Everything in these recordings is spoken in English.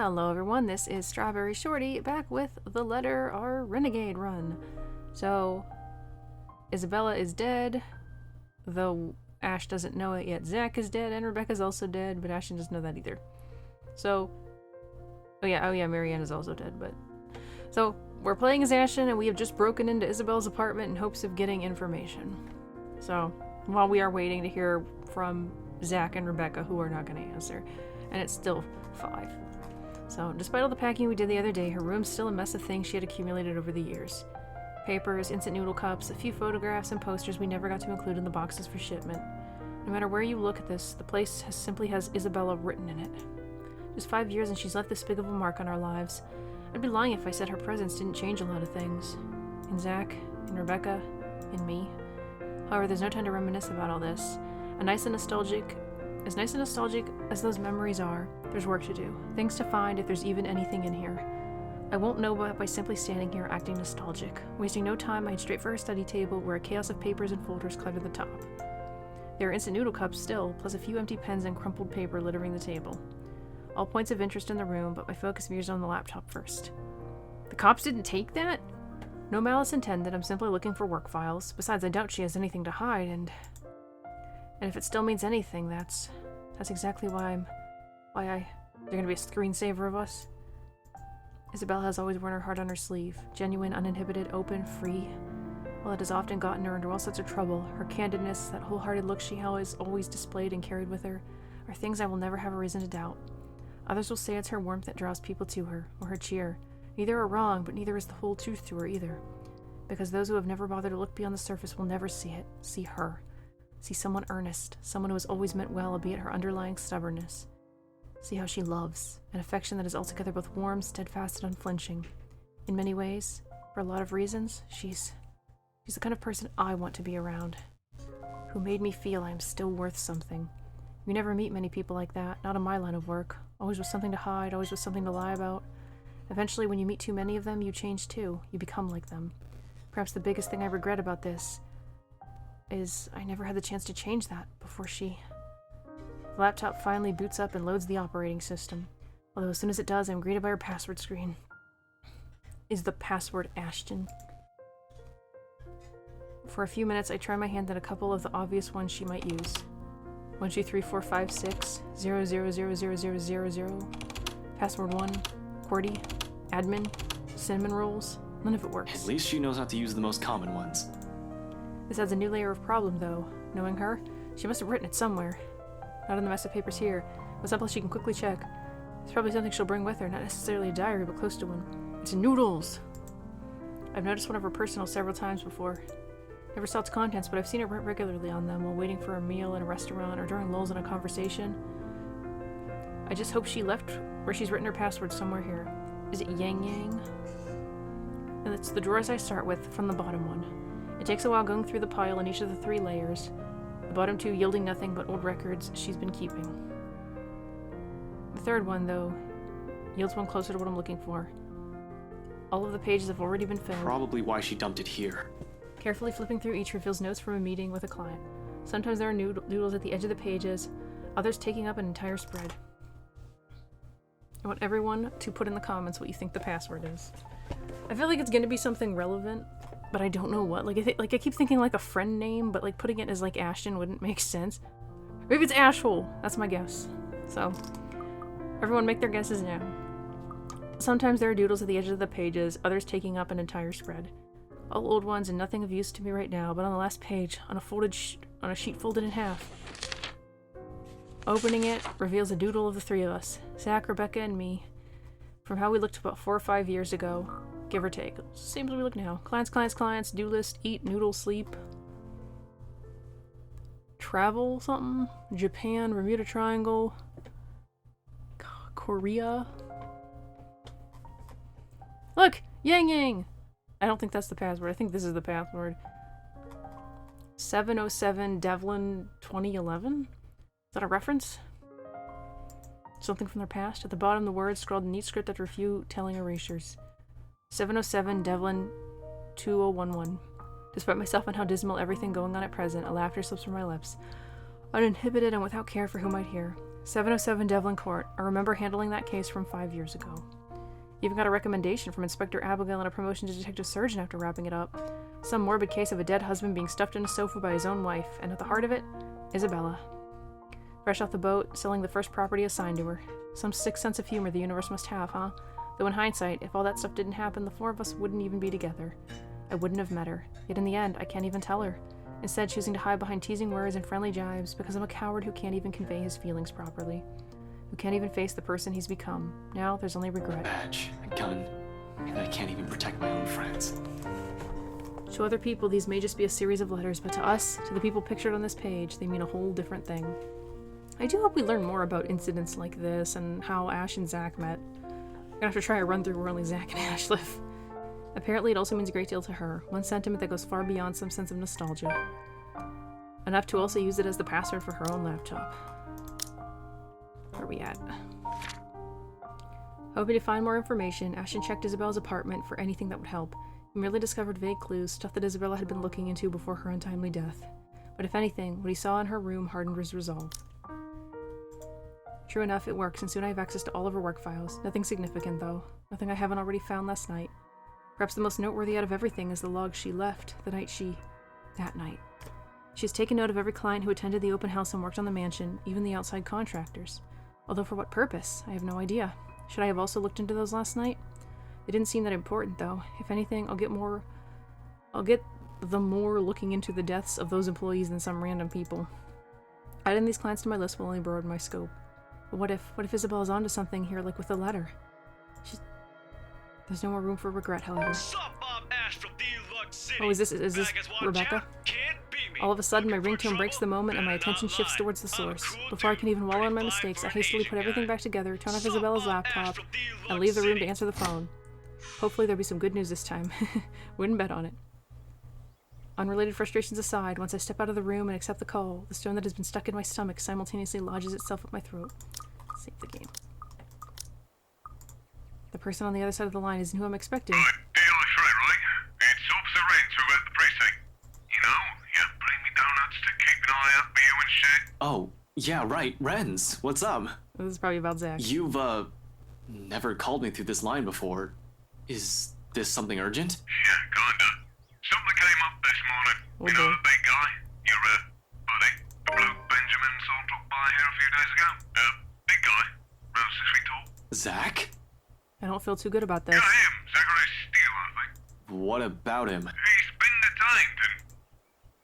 Hello everyone, this is StrawberryShorty back with the letter R Renegade run. So, Isabella is dead, though Ash doesn't know it yet. Zach is dead and Rebecca's also dead, but Ashton doesn't know that either. So, oh yeah, Marianne is also dead, but... So, we're playing as Ashton and we have just broken into Isabella's apartment in hopes of getting information. So, while we are waiting to hear from Zach and Rebecca, who are not going to answer, and it's still 5. So, despite all the packing we did the other day, her room's still a mess of things she had accumulated over the years. Papers, instant noodle cups, a few photographs, and posters we never got to include in the boxes for shipment. No matter where you look at this, the place simply has Isabella written in it. Just 5 years and she's left this big of a mark on our lives. I'd be lying if I said her presence didn't change a lot of things. In Zach, in Rebecca, in me. However, there's no time to reminisce about all this. As nice and nostalgic as those memories are, there's work to do. Things to find if there's even anything in here. I won't know by simply standing here acting nostalgic. Wasting no time, I head straight for her study table where a chaos of papers and folders clutter the top. There are instant noodle cups still, plus a few empty pens and crumpled paper littering the table. All points of interest in the room, but my focus veers on the laptop first. The cops didn't take that? No malice intended, I'm simply looking for work files. Besides, I doubt she has anything to hide, and if it still means anything, that's exactly why they're gonna be a screensaver of us. Isabella has always worn her heart on her sleeve. Genuine, uninhibited, open, free. While it has often gotten her into all sorts of trouble, her candidness, that wholehearted look she always displayed and carried with her, are things I will never have a reason to doubt. Others will say it's her warmth that draws people to her, or her cheer. Neither are wrong, but neither is the whole truth to her either. Because those who have never bothered to look beyond the surface will never see it, see her. See someone earnest, someone who has always meant well, albeit her underlying stubbornness. See how she loves, an affection that is altogether both warm, steadfast, and unflinching. In many ways, for a lot of reasons, she's the kind of person I want to be around. Who made me feel I am still worth something. You never meet many people like that, not in my line of work. Always with something to hide, always with something to lie about. Eventually, when you meet too many of them, you change too. You become like them. Perhaps the biggest thing I regret about this is I never had the chance to change that before she... The laptop finally boots up and loads the operating system. Although as soon as it does, I'm greeted by her password screen. Is the password Ashton? For a few minutes, I try my hand at a couple of the obvious ones she might use. 1, 2, 3, 4, 5, 6, 0, 0, 0, 0, 0, 0, 0. Password 1, QWERTY, admin, cinnamon rolls. None of it works. At least she knows how to use the most common ones. This adds a new layer of problem, though. Knowing her, she must have written it somewhere. Not in the mess of papers here, but someplace she can quickly check. It's probably something she'll bring with her, not necessarily a diary, but close to one. It's noodles! I've noticed one of her personals several times before. Never saw its contents, but I've seen it regularly on them while waiting for a meal in a restaurant or during lulls in a conversation. I just hope she left where she's written her password somewhere here. Is it Yang Yang? And it's the drawers I start with, from the bottom one. It takes a while going through the pile in each of the 3 layers, the bottom 2 yielding nothing but old records she's been keeping. The 3rd one, though, yields one closer to what I'm looking for. All of the pages have already been filled. Probably why she dumped it here. Carefully flipping through each reveals notes from a meeting with a client. Sometimes there are noodles at the edge of the pages, others taking up an entire spread. I want everyone to put in the comments what you think the password is. I feel like it's gonna be something relevant, but I don't know what. I keep thinking like a friend name, but like putting it as like Ashton wouldn't make sense. Maybe it's Ashhole. That's my guess. So, everyone make their guesses now. Sometimes there are doodles at the edge of the pages, others taking up an entire spread. All old ones and nothing of use to me right now, but on the last page, on a sheet folded in half. Opening it reveals a doodle of the 3 of us, Zach, Rebecca, and me, from how we looked about 4 or 5 years ago, give or take. Same as we look now. Clients, do list, eat, noodle, sleep. Travel something? Japan, Bermuda Triangle, Korea. Look! Yang Yang! I don't think that's the password. I think this is the password. 707 Devlin 2011? Is that a reference? Something from their past? At the bottom, the words scrawled in neat script after a few telling erasures. 707 Devlin 2011. Despite myself and how dismal everything going on at present, a laughter slips from my lips. Uninhibited and without care for who might hear. 707 Devlin Court. I remember handling that case from 5 years ago. Even got a recommendation from Inspector Abigail and a promotion to detective surgeon after wrapping it up. Some morbid case of a dead husband being stuffed in a sofa by his own wife, and at the heart of it, Isabella. Fresh off the boat, selling the first property assigned to her. Some sick sense of humor the universe must have, huh? Though in hindsight, if all that stuff didn't happen, the four of us wouldn't even be together. I wouldn't have met her. Yet in the end, I can't even tell her. Instead, choosing to hide behind teasing words and friendly jibes because I'm a coward who can't even convey his feelings properly. Who can't even face the person he's become. Now, there's only regret. Badge, a gun, and I can't even protect my own friends. To other people, these may just be a series of letters, but to us, to the people pictured on this page, they mean a whole different thing. I do hope we learn more about incidents like this and how Ash and Zach met. I'm gonna have to try a run through where only Zach and Ash live. Apparently, it also means a great deal to her, one sentiment that goes far beyond some sense of nostalgia. Enough to also use it as the password for her own laptop. Where are we at? Hoping to find more information, Ashton checked Isabella's apartment for anything that would help. He merely discovered vague clues, stuff that Isabella had been looking into before her untimely death. But if anything, what he saw in her room hardened his resolve. True enough, it works, and soon I have access to all of her work files. Nothing significant, though. Nothing I haven't already found last night. Perhaps the most noteworthy out of everything is the log she left that night. She has taken note of every client who attended the open house and worked on the mansion, even the outside contractors. Although for what purpose, I have no idea. Should I have also looked into those last night? They didn't seem that important, though. If anything, I'll get the more looking into the deaths of those employees than some random people. Adding these clients to my list will only broaden my scope. But what if Isabella's onto something here, like with the letter? There's no more room for regret, however. Oh, is this Rebecca? All of a sudden, my ringtone breaks the moment and my attention shifts towards the source. Before I can even wallow in my mistakes, I hastily put everything back together, turn off Isabella's laptop, and leave the room to answer the phone. Hopefully there'll be some good news this time. Wouldn't bet on it. Unrelated frustrations aside, once I step out of the room and accept the call, the stone that has been stuck in my stomach simultaneously lodges itself up my throat. Save the game. The person on the other side of the line isn't who I'm expecting. Right, right? It's Officer Renz over at the precinct. You know, you bring me donuts to keep an eye out for you and shit. Oh, yeah, right, Renz, what's up? This is probably about Zach. You've, never called me through this line before. Is this something urgent? Yeah, kinda. Something came up this morning. You know the big guy? Your, buddy? The bloke Benjamin saw drop by here a few days ago? Big guy. Around 6 feet tall. Zach? I don't feel too good about this. Yeah, him. Zachary Steele, I think. What about him? He's been detained and...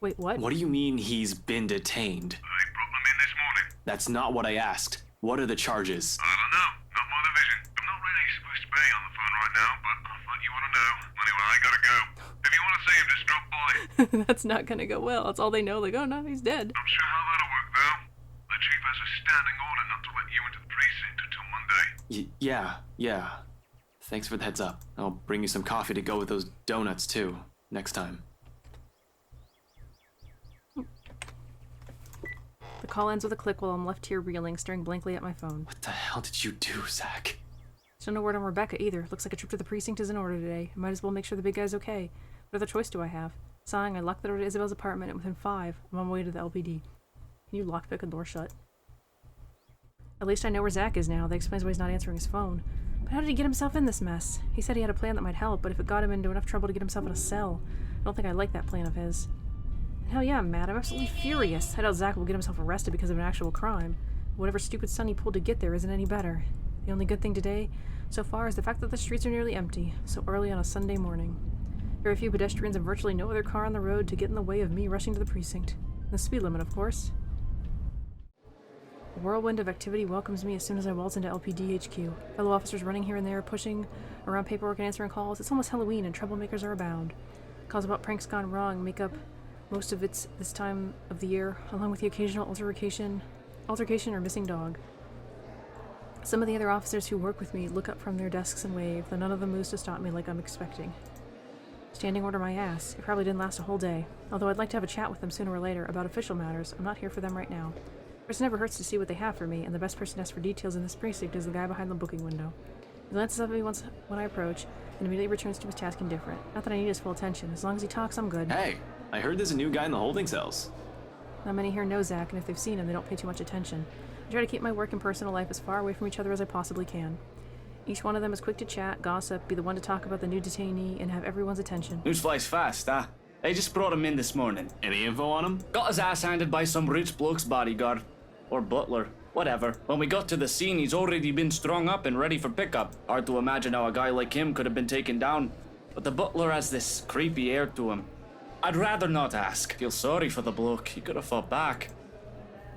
Wait, what? What do you mean he's been detained? They brought him in this morning. That's not what I asked. What are the charges? I don't know. Not my division. I'm not really supposed to be on the phone right now, but I thought you want to know. Anyway, I gotta go. If you want to see him, just drop by. That's not gonna go well. That's all they know. Like, oh no, he's dead. Not sure how that'll work, though. The chief has a standing order not to let you into the precinct until Monday. Yeah. Thanks for the heads up. I'll bring you some coffee to go with those donuts, too, next time. The call ends with a click while I'm left here reeling, staring blankly at my phone. What the hell did you do, Zach? Still no word on Rebecca either. Looks like a trip to the precinct is in order today. I might as well make sure the big guy's okay. What other choice do I have? Sighing, I lock the door to Isabel's apartment, and within 5, I'm on my way to the LPD. Can you lockpick a door shut? At least I know where Zach is now. That explains why he's not answering his phone. But how did he get himself in this mess? He said he had a plan that might help, but if it got him into enough trouble to get himself in a cell, I don't think I like that plan of his. Hell yeah, I'm mad. I'm absolutely furious. I doubt Zach will get himself arrested because of an actual crime. Whatever stupid stunt he pulled to get there isn't any better. The only good thing today, so far, is the fact that the streets are nearly empty, so early on a Sunday morning. Very few pedestrians and virtually no other car on the road to get in the way of me rushing to the precinct. The speed limit, of course. A whirlwind of activity welcomes me as soon as I waltz into LPD HQ. Fellow officers running here and there, pushing around paperwork and answering calls. It's almost Halloween and troublemakers are abound. Calls about pranks gone wrong make up most of it's this time of the year, along with the occasional altercation or missing dog. Some of the other officers who work with me look up from their desks and wave, though none of them moves to stop me like I'm expecting. Standing order my ass. It probably didn't last a whole day. Although I'd like to have a chat with them sooner or later about official matters, I'm not here for them right now. First, it never hurts to see what they have for me, and the best person to ask for details in this precinct is the guy behind the booking window. He glances up at me once when I approach, and immediately returns to his task indifferent. Not that I need his full attention. As long as he talks, I'm good. Hey, I heard there's a new guy in the holding cells. Not many here know Zach, and if they've seen him, they don't pay too much attention. I try to keep my work and personal life as far away from each other as I possibly can. Each one of them is quick to chat, gossip, be the one to talk about the new detainee, and have everyone's attention. News flies fast, huh? They just brought him in this morning. Any info on him? Got his ass handed by some rich bloke's bodyguard. Or butler. Whatever. When we got to the scene, he's already been strung up and ready for pickup. Hard to imagine how a guy like him could have been taken down. But the butler has this creepy air to him. I'd rather not ask. Feel sorry for the bloke. He could have fought back.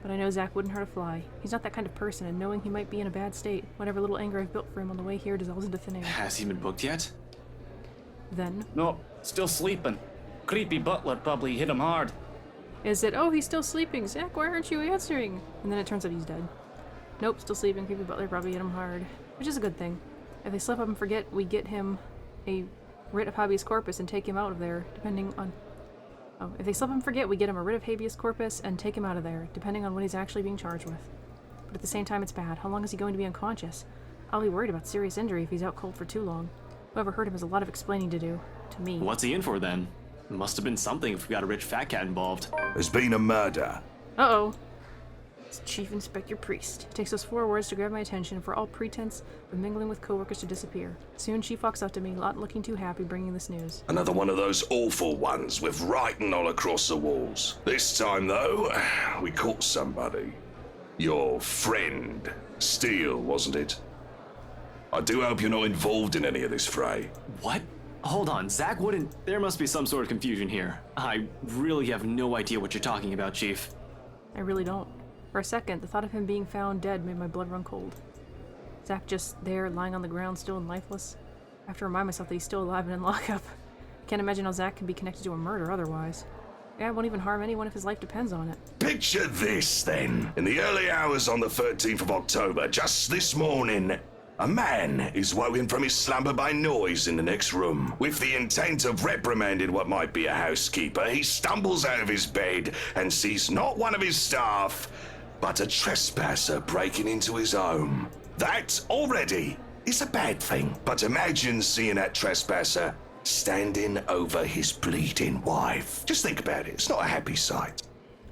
But I know Zach wouldn't hurt a fly. He's not that kind of person, and knowing he might be in a bad state, whatever little anger I've built for him on the way here dissolves into thin air. Has he been booked yet? Then... No, still sleeping. Creepy butler probably hit him hard. Is it, oh, he's still sleeping. Zach, why aren't you answering? And then it turns out he's dead. Nope, still sleeping. Creepy butler probably hit him hard. Which is a good thing. If they slip up and forget, we get him a writ of habeas corpus and take him out of there, depending on... Oh, if they slip and forget, we get him a writ of habeas corpus and take him out of there, depending on what he's actually being charged with. But at the same time, it's bad. How long is he going to be unconscious? I'll be worried about serious injury if he's out cold for too long. Whoever hurt him has a lot of explaining to do. To me. What's he in for then? Must have been something if we got a rich fat cat involved. There's been a murder. Uh-oh. It's Chief Inspector Priest. It takes those 4 words to grab my attention for all pretense of mingling with coworkers to disappear. Soon Chief walks up to me, not looking too happy, bringing this news. Another one of those awful ones with writing all across the walls. This time, though, we caught somebody. Your friend. Steele, wasn't it? I do hope you're not involved in any of this fray. What? Hold on, Zach wouldn't... There must be some sort of confusion here. I really have no idea what you're talking about, Chief. I really don't. For a second, the thought of him being found dead made my blood run cold. Zach just there, lying on the ground, still and lifeless. I have to remind myself that he's still alive and in lockup. I can't imagine how Zach can be connected to a murder otherwise. Yeah, it won't even harm anyone if his life depends on it. Picture this, then. In the early hours on the 13th of October, just this morning, a man is woken from his slumber by noise in the next room. With the intent of reprimanding what might be a housekeeper, he stumbles out of his bed and sees not one of his staff, but a trespasser breaking into his home. That already is a bad thing. But imagine seeing that trespasser standing over his bleeding wife. Just think about it. It's not a happy sight.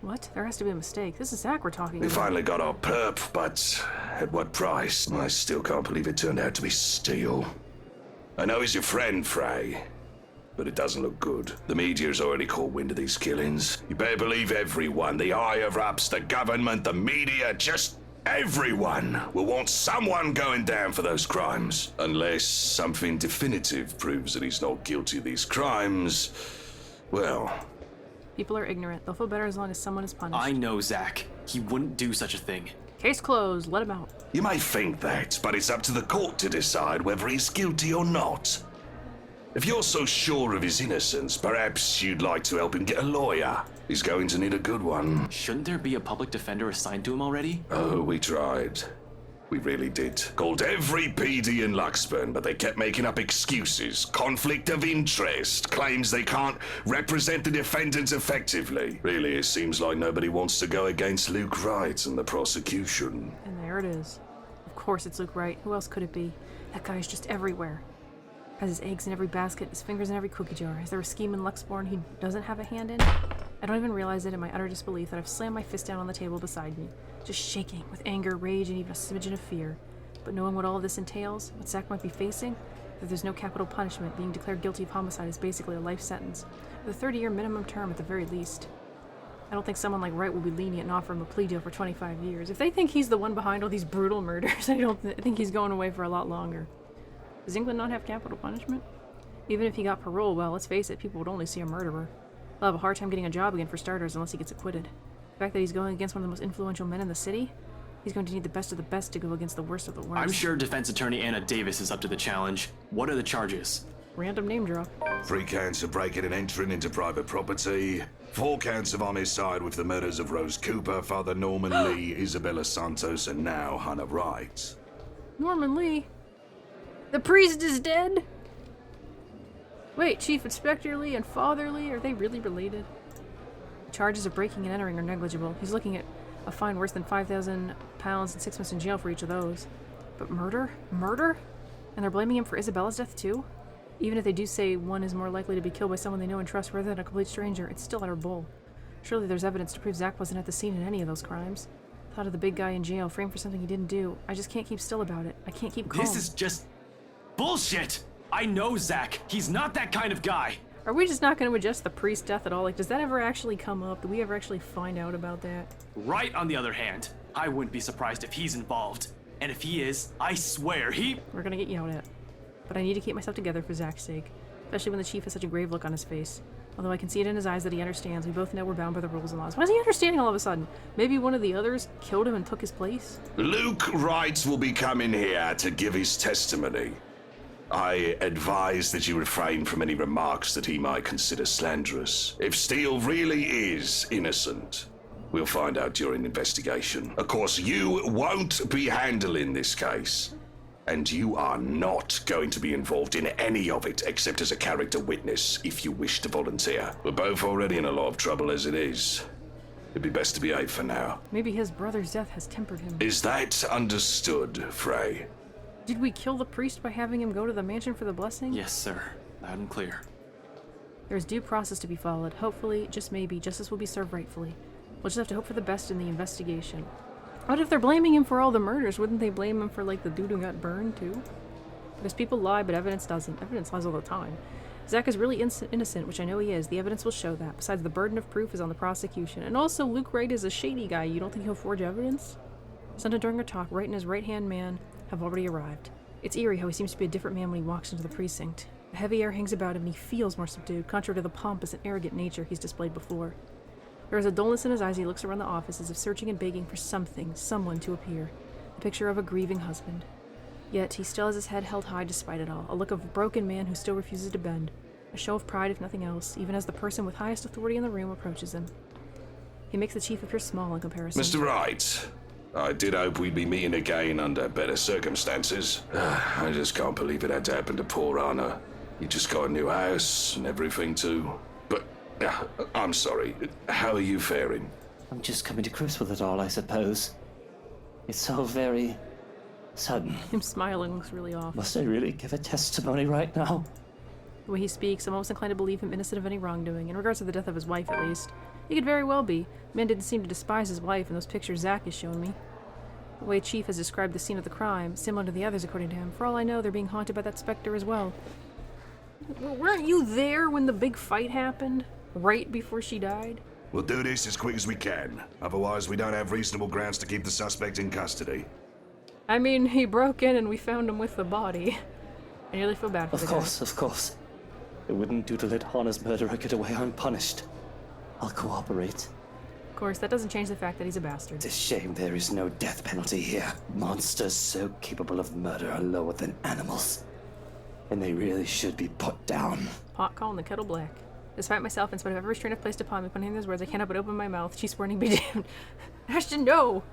What? There has to be a mistake. This is Zach we're talking We about. finally got our perp, but at what price? I still can't believe it turned out to be Steele. I know he's your friend, Frey, but it doesn't look good. The media's already caught wind of these killings. You better believe everyone, the higher-ups, the government, the media, just everyone will want someone going down for those crimes. Unless something definitive proves that he's not guilty of these crimes, well... People are ignorant. They'll feel better as long as someone is punished. I know Zach. He wouldn't do such a thing. Case closed. Let him out. You may think that, but it's up to the court to decide whether he's guilty or not. If you're so sure of his innocence, perhaps you'd like to help him get a lawyer. He's going to need a good one. Shouldn't there be a public defender assigned to him already? Oh, we tried. We really did. Called every PD in Luxburn, but they kept making up excuses. Conflict of interest, claims they can't represent the defendants effectively. Really, it seems like nobody wants to go against Luke Wright and the prosecution. And there it is. Of course it's Luke Wright. Who else could it be? That guy's just everywhere. Has his eggs in every basket, his fingers in every cookie jar. Is there a scheme in Luxborn he doesn't have a hand in? I don't even realize it in my utter disbelief that I've slammed my fist down on the table beside me, just shaking with anger, rage, and even a smidgen of fear. But knowing what all of this entails, what Zach might be facing, that there's no capital punishment, being declared guilty of homicide is basically a life sentence, with a 30-year minimum term at the very least. I don't think someone like Wright will be lenient and offer him a plea deal for 25 years. If they think he's the one behind all these brutal murders, I think he's going away for a lot longer. Does England not have capital punishment? Even if he got parole, well, let's face it, people would only see a murderer. They'll have a hard time getting a job again for starters unless he gets acquitted. The fact that he's going against one of the most influential men in the city, he's going to need the best of the best to go against the worst of the worst. I'm sure defense attorney Anna Davis is up to the challenge. What are the charges? Random name drop. 3 counts of breaking and entering into private property. 4 counts of homicide with the murders of Rose Cooper, Father Norman Lee, Isabella Santos, and now Hannah Wright. Norman Lee? The priest is dead? Wait, Chief Inspector Lee and Father Lee, are they really related? The charges of breaking and entering are negligible. He's looking at a fine worse than £5,000 and 6 months in jail for each of those. But murder? Murder? And they're blaming him for Isabella's death too? Even if they do say one is more likely to be killed by someone they know and trust rather than a complete stranger, it's still utter bull. Surely there's evidence to prove Zach wasn't at the scene in any of those crimes. Thought of the big guy in jail, framed for something he didn't do. I just can't keep still about it. I can't keep calm. This is just bullshit! I know Zach. He's not that kind of guy. Are we just not going to adjust the priest death at all? Like, does that ever actually come up? Do we ever actually find out about that? Right, on the other hand, I wouldn't be surprised if he's involved. And if he is, I swear We're going to get yelled at. But I need to keep myself together for Zach's sake. Especially when the chief has such a grave look on his face. Although I can see it in his eyes that he understands. We both know we're bound by the rules and laws. Why is he understanding all of a sudden? Maybe one of the others killed him and took his place? Luke Wright will be coming here to give his testimony. I advise that you refrain from any remarks that he might consider slanderous. If Steele really is innocent, we'll find out during investigation. Of course, you won't be handling this case. And you are not going to be involved in any of it except as a character witness if you wish to volunteer. We're both already in a lot of trouble as it is. It'd be best to behave for now. Maybe his brother's death has tempered him. Is that understood, Frey? Did we kill the priest by having him go to the mansion for the blessing? Yes, sir. Loud and clear. There is due process to be followed. Hopefully, just maybe, justice will be served rightfully. We'll just have to hope for the best in the investigation. What if they're blaming him for all the murders? Wouldn't they blame him for, like, the dude who got burned, too? Because people lie, but evidence doesn't. Evidence lies all the time. Zach is really innocent, which I know he is. The evidence will show that. Besides, the burden of proof is on the prosecution. And also, Luke Wright is a shady guy. You don't think he'll forge evidence? Sometime during our talk, Wright and his right-hand man have already arrived. It's eerie how he seems to be a different man when he walks into the precinct. A heavy air hangs about him, and he feels more subdued, contrary to the pompous and arrogant nature he's displayed before. There is a dullness in his eyes as he looks around the office as if searching and begging for something, someone to appear. The picture of a grieving husband. Yet he still has his head held high despite it all, a look of a broken man who still refuses to bend. A show of pride if nothing else, even as the person with highest authority in the room approaches him. He makes the chief appear small in comparison. Mr. Wright, I did hope we'd be meeting again under better circumstances. I just can't believe it had to happen to poor Anna. You just got a new house and everything too. But, I'm sorry. How are you faring? I'm just coming to grips with it all, I suppose. It's so very sudden. Him smiling looks really off. Must I really give a testimony right now? The way he speaks, I'm almost inclined to believe him innocent of any wrongdoing, in regards to the death of his wife at least. He could very well be. The man didn't seem to despise his wife in those pictures Zach has shown me. The way Chief has described the scene of the crime, similar to the others according to him. For all I know, they're being haunted by that specter as well. Weren't you there when the big fight happened? Right before she died? We'll do this as quick as we can. Otherwise, we don't have reasonable grounds to keep the suspect in custody. I mean, he broke in and we found him with the body. I nearly feel bad for the guy. Of course. It wouldn't do to let Hana's murderer get away unpunished. I'll cooperate. Of course, that doesn't change the fact that he's a bastard. It's a shame there is no death penalty here. Monsters so capable of murder are lower than animals. And they really should be put down. Pot calling the kettle black. Despite myself, in spite of every restraint I've placed upon me, putting those words, I cannot but open my mouth. She's sworn to be damned. Ashton, no!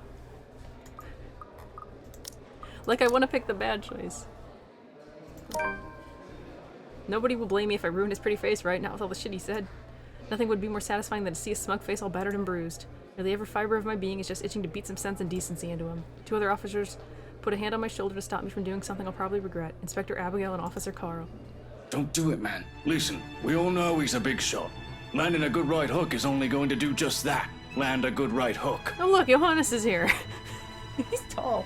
Like I want to pick the bad choice. Nobody will blame me if I ruined his pretty face right now with all the shit he said. Nothing would be more satisfying than to see his smug face all battered and bruised. Nearly every fiber of my being is just itching to beat some sense and decency into him. Two other officers put a hand on my shoulder to stop me from doing something I'll probably regret. Inspector Abigail and Officer Carl. Don't do it, man. Listen, we all know he's a big shot. Landing a good right hook is only going to do just that. Land a good right hook. Oh look, Johannes is here. He's tall.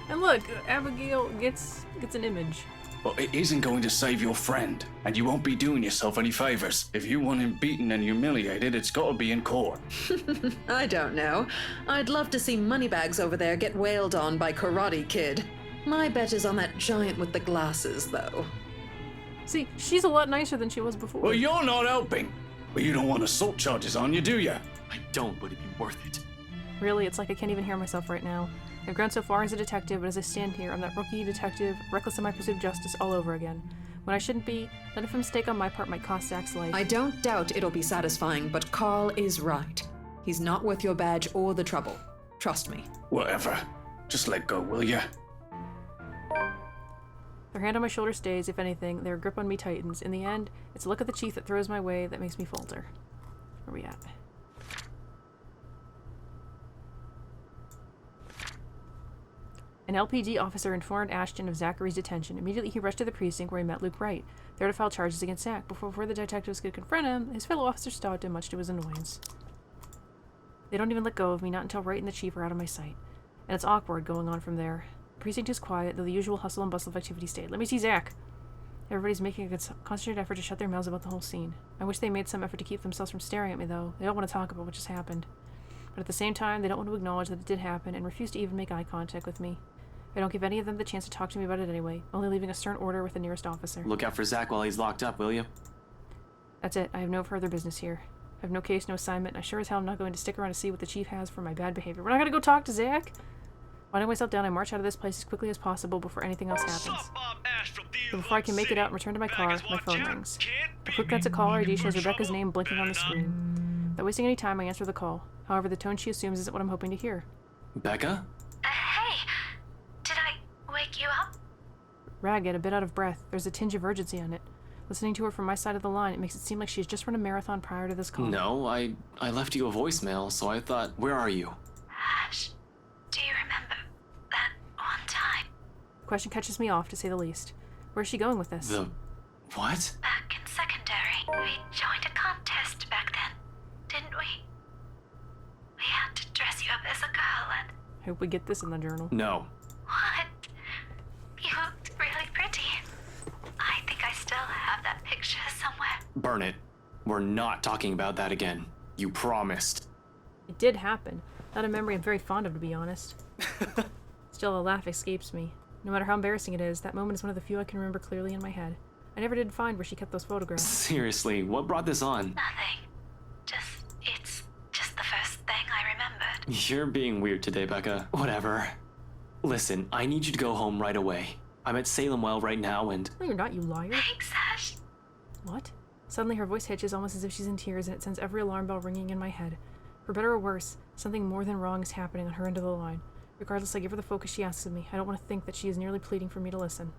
And look, Abigail gets an image. But it isn't going to save your friend, and you won't be doing yourself any favors. If you want him beaten and humiliated, it's gotta be in court. I don't know. I'd love to see Moneybags over there get wailed on by Karate Kid. My bet is on that giant with the glasses, though. See, she's a lot nicer than she was before. Well, you're not helping. But you don't want assault charges on you, do you? I don't, but it'd be worth it. Really, it's like I can't even hear myself right now. I've grown so far as a detective, but as I stand here, I'm that rookie detective, reckless in my pursuit of justice all over again. When I shouldn't be, let a mistake on my part might cost Zach's life. I don't doubt it'll be satisfying, but Carl is right. He's not worth your badge or the trouble. Trust me. Whatever. Just let go, will ya? Their hand on my shoulder stays, if anything, their grip on me tightens. In the end, it's a look at the chief that throws my way that makes me falter. Where are we at? An LPD officer informed Ashton of Zachary's detention. Immediately, he rushed to the precinct where he met Luke Wright, there to file charges against Zach. Before the detectives could confront him, his fellow officer stopped him, much to his annoyance. They don't even let go of me, not until Wright and the chief are out of my sight. And it's awkward going on from there. The precinct is quiet, though the usual hustle and bustle of activity stayed. Let me see Zach. Everybody's making a concentrated effort to shut their mouths about the whole scene. I wish they made some effort to keep themselves from staring at me, though. They don't want to talk about what just happened. But at the same time, they don't want to acknowledge that it did happen and refuse to even make eye contact with me. I don't give any of them the chance to talk to me about it anyway, only leaving a stern order with the nearest officer. Look out for Zach while he's locked up, will you? That's it. I have no further business here. I have no case, no assignment, and I sure as hell am not going to stick around to see what the chief has for my bad behavior. We're not going to go talk to Zach! Winding myself down, I march out of this place as quickly as possible before anything else happens. But before I can make it out and return to my car, my phone rings. A quick glance at caller ID shows Rebecca's name blinking on the screen. Without wasting any time, I answer the call. However, the tone she assumes isn't what I'm hoping to hear. Becca? Hey, did I wake you up? Ragged, a bit out of breath. There's a tinge of urgency on it. Listening to her from my side of the line, it makes it seem like she's just run a marathon prior to this call. No, I left you a voicemail, so I thought, where are you? Ash, do you remember that one time? The question catches me off, to say the least. Where's she going with this? The... what? Back in secondary, we joined a contest back then, didn't we? We had to dress you up as a girl and... I hope we get this in the journal. No. What? You looked really pretty. I think I still have that picture somewhere. Burn it. We're not talking about that again. You promised. It did happen. Not a memory I'm very fond of, to be honest. Still, a laugh escapes me. No matter how embarrassing it is, that moment is one of the few I can remember clearly in my head. I never did find where she kept those photographs. Seriously, what brought this on? Nothing. It's just the first thing I remembered. You're being weird today, Becca. Whatever. Listen, I need you to go home right away. I'm at Salem Well right now and... No, you're not, you liar. Thanks, Ash. What? Suddenly her voice hitches almost as if she's in tears, and it sends every alarm bell ringing in my head. For better or worse, something more than wrong is happening on her end of the line. Regardless, I give her the focus she asks of me. I don't want to think that she is nearly pleading for me to listen.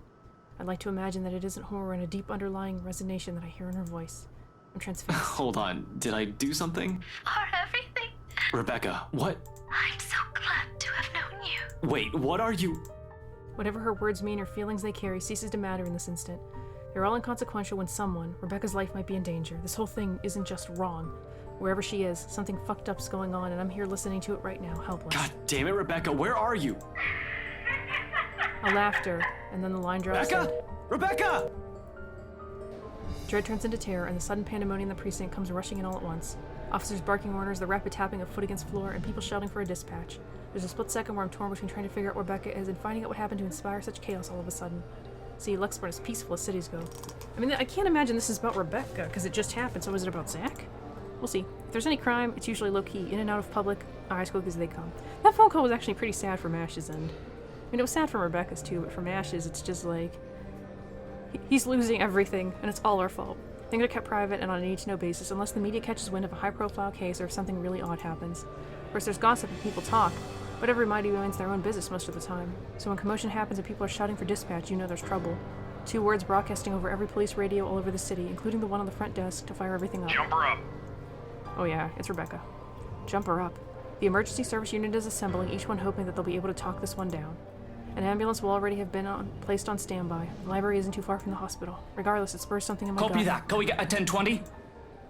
I'd like to imagine that it isn't horror and a deep underlying resignation that I hear in her voice. I'm transfixed. Hold on, did I do something? For everything. Rebecca, what? I'm so glad to have known you. Wait, what are you... Whatever her words mean or feelings they carry ceases to matter in this instant. They're all inconsequential when someone, Rebecca's life, might be in danger. This whole thing isn't just wrong. Wherever she is, something fucked up's going on, and I'm here listening to it right now, helpless. God damn it, Rebecca, where are you? A laughter, and then the line drops Rebecca! dead. Rebecca! Dread turns into terror, and the sudden pandemonium in the precinct comes rushing in all at once. Officers barking orders, the rapid tapping of foot against floor, and people shouting for a dispatch. There's a split second where I'm torn between trying to figure out where Becca is and finding out what happened to inspire such chaos all of a sudden. See, Luxport is peaceful as cities go. I mean, I can't imagine this is about Rebecca, because it just happened, so is it about Zach? We'll see. If there's any crime, it's usually low-key, in and out of public, eyes quick as they come. That phone call was actually pretty sad from Ash's end. I mean, it was sad from Rebecca's too, but from Ash's, it's just like... He's losing everything, and it's all our fault. Things are kept private and on a need-to-know basis, unless the media catches wind of a high-profile case or if something really odd happens. Of course, there's gossip and people talk, but everybody minds their own business most of the time. So when commotion happens and people are shouting for dispatch, you know there's trouble. 2 words broadcasting over every police radio all over the city, including the one on the front desk, to fire everything up. Jump her up. Oh yeah, it's Rebecca. Jump her up. The emergency service unit is assembling, each one hoping that they'll be able to talk this one down. An ambulance will already have been placed on standby. The library isn't too far from the hospital. Regardless, it spurs something in my gut. Copy that. Can we get a 1020?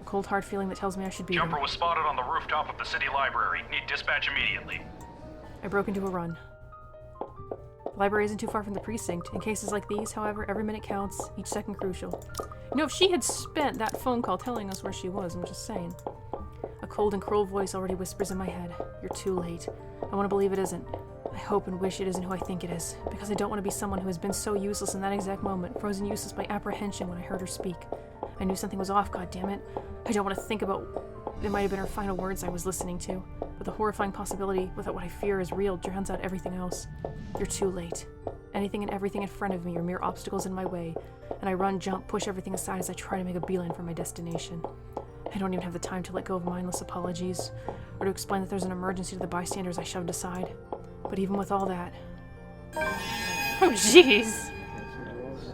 A cold, hard feeling that tells me I should be Jumper there. was spotted on the rooftop of the city library. Need dispatch immediately. I broke into a run. The library isn't too far from the precinct. In cases like these, however, every minute counts, each second crucial. You know, if she had spent that phone call telling us where she was, I'm just saying. A cold and cruel voice already whispers in my head. You're too late. I want to believe it isn't. I hope and wish it isn't who I think it is, because I don't want to be someone who has been so useless in that exact moment, frozen useless by apprehension when I heard her speak. I knew something was off, goddammit. I don't want to think about... It might have been her final words I was listening to, but the horrifying possibility without what I fear is real drowns out everything else. You're too late. Anything and everything in front of me are mere obstacles in my way, and I run, jump, push everything aside as I try to make a beeline for my destination. I don't even have the time to let go of mindless apologies, or to explain that there's an emergency to the bystanders I shoved aside. But even with all that... Oh, jeez!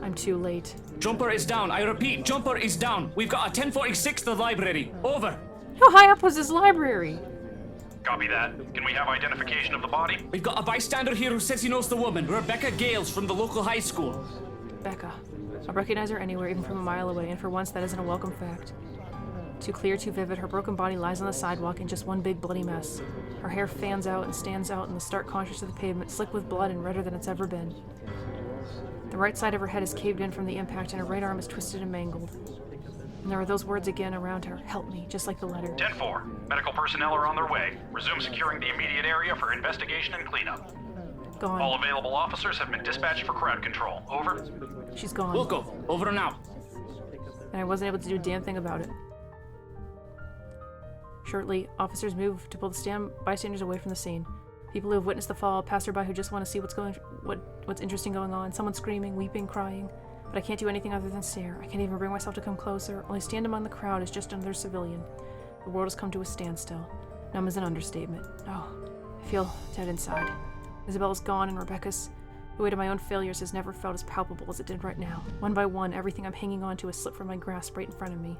I'm too late. Jumper is down. I repeat, Jumper is down. We've got a 1046 to the library. Over. How high up was this library? Copy that. Can we have identification of the body? We've got a bystander here who says he knows the woman, Rebecca Gales, from the local high school. Becca. I'll recognize her anywhere, even from a mile away, and for once that isn't a welcome fact. Too clear, too vivid, her broken body lies on the sidewalk in just one big bloody mess. Her hair fans out and stands out in the stark contrast of the pavement, slick with blood and redder than it's ever been. The right side of her head is caved in from the impact, and her right arm is twisted and mangled. And there are those words again around her, "Help me," just like the letter. 10-4. Medical personnel are on their way. Resume securing the immediate area for investigation and cleanup. Gone. All available officers have been dispatched for crowd control. Over. She's gone. Wilco, over and out. And I wasn't able to do a damn thing about it. Shortly, officers moved to pull the bystanders away from the scene. People who have witnessed the fall, passerby who just want to see what's interesting going on, someone screaming, weeping, crying. But I can't do anything other than stare. I can't even bring myself to come closer. Only stand among the crowd as just another civilian. The world has come to a standstill. Numb is an understatement. Oh, I feel dead inside. Isabella's gone, and the weight of my own failures has never felt as palpable as it did right now. One by one, everything I'm hanging on to has slipped from my grasp right in front of me.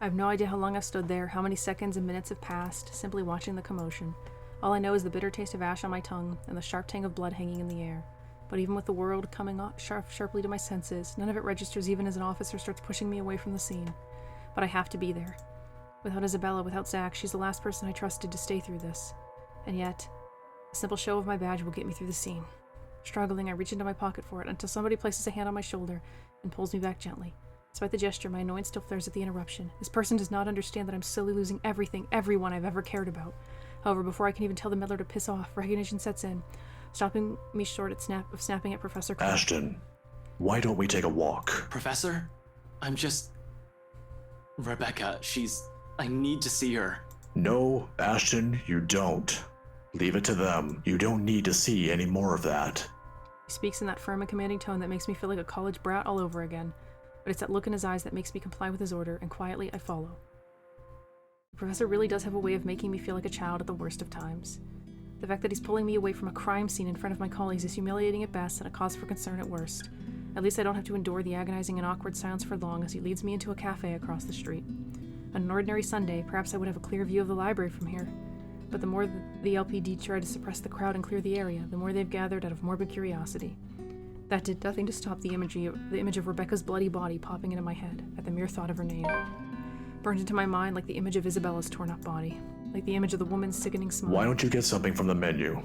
I have no idea how long I've stood there, how many seconds and minutes have passed, simply watching the commotion. All I know is the bitter taste of ash on my tongue and the sharp tang of blood hanging in the air. But even with the world coming up sharply to my senses, none of it registers even as an officer starts pushing me away from the scene. But I have to be there. Without Isabella, without Zach, she's the last person I trusted to stay through this. And yet, a simple show of my badge will get me through the scene. Struggling, I reach into my pocket for it until somebody places a hand on my shoulder and pulls me back gently. Despite the gesture, my annoyance still flares at the interruption. This person does not understand that I'm slowly losing everyone I've ever cared about. However, before I can even tell the meddler to piss off, recognition sets in, stopping me short of snapping at Professor Clark. Ashton, why don't we take a walk? Professor? Rebecca, I need to see her. No, Ashton, you don't. Leave it to them. You don't need to see any more of that. He speaks in that firm and commanding tone that makes me feel like a college brat all over again. But it's that look in his eyes that makes me comply with his order, and quietly I follow. The professor really does have a way of making me feel like a child at the worst of times. The fact that he's pulling me away from a crime scene in front of my colleagues is humiliating at best and a cause for concern at worst. At least I don't have to endure the agonizing and awkward silence for long as he leads me into a cafe across the street. On an ordinary Sunday, perhaps I would have a clear view of the library from here. But the more the LPD try to suppress the crowd and clear the area, the more they've gathered out of morbid curiosity. That did nothing to stop the image of Rebecca's bloody body popping into my head at the mere thought of her name. Burned into my mind like the image of Isabella's torn up body, like the image of the woman's sickening smile. Why don't you get something from the menu?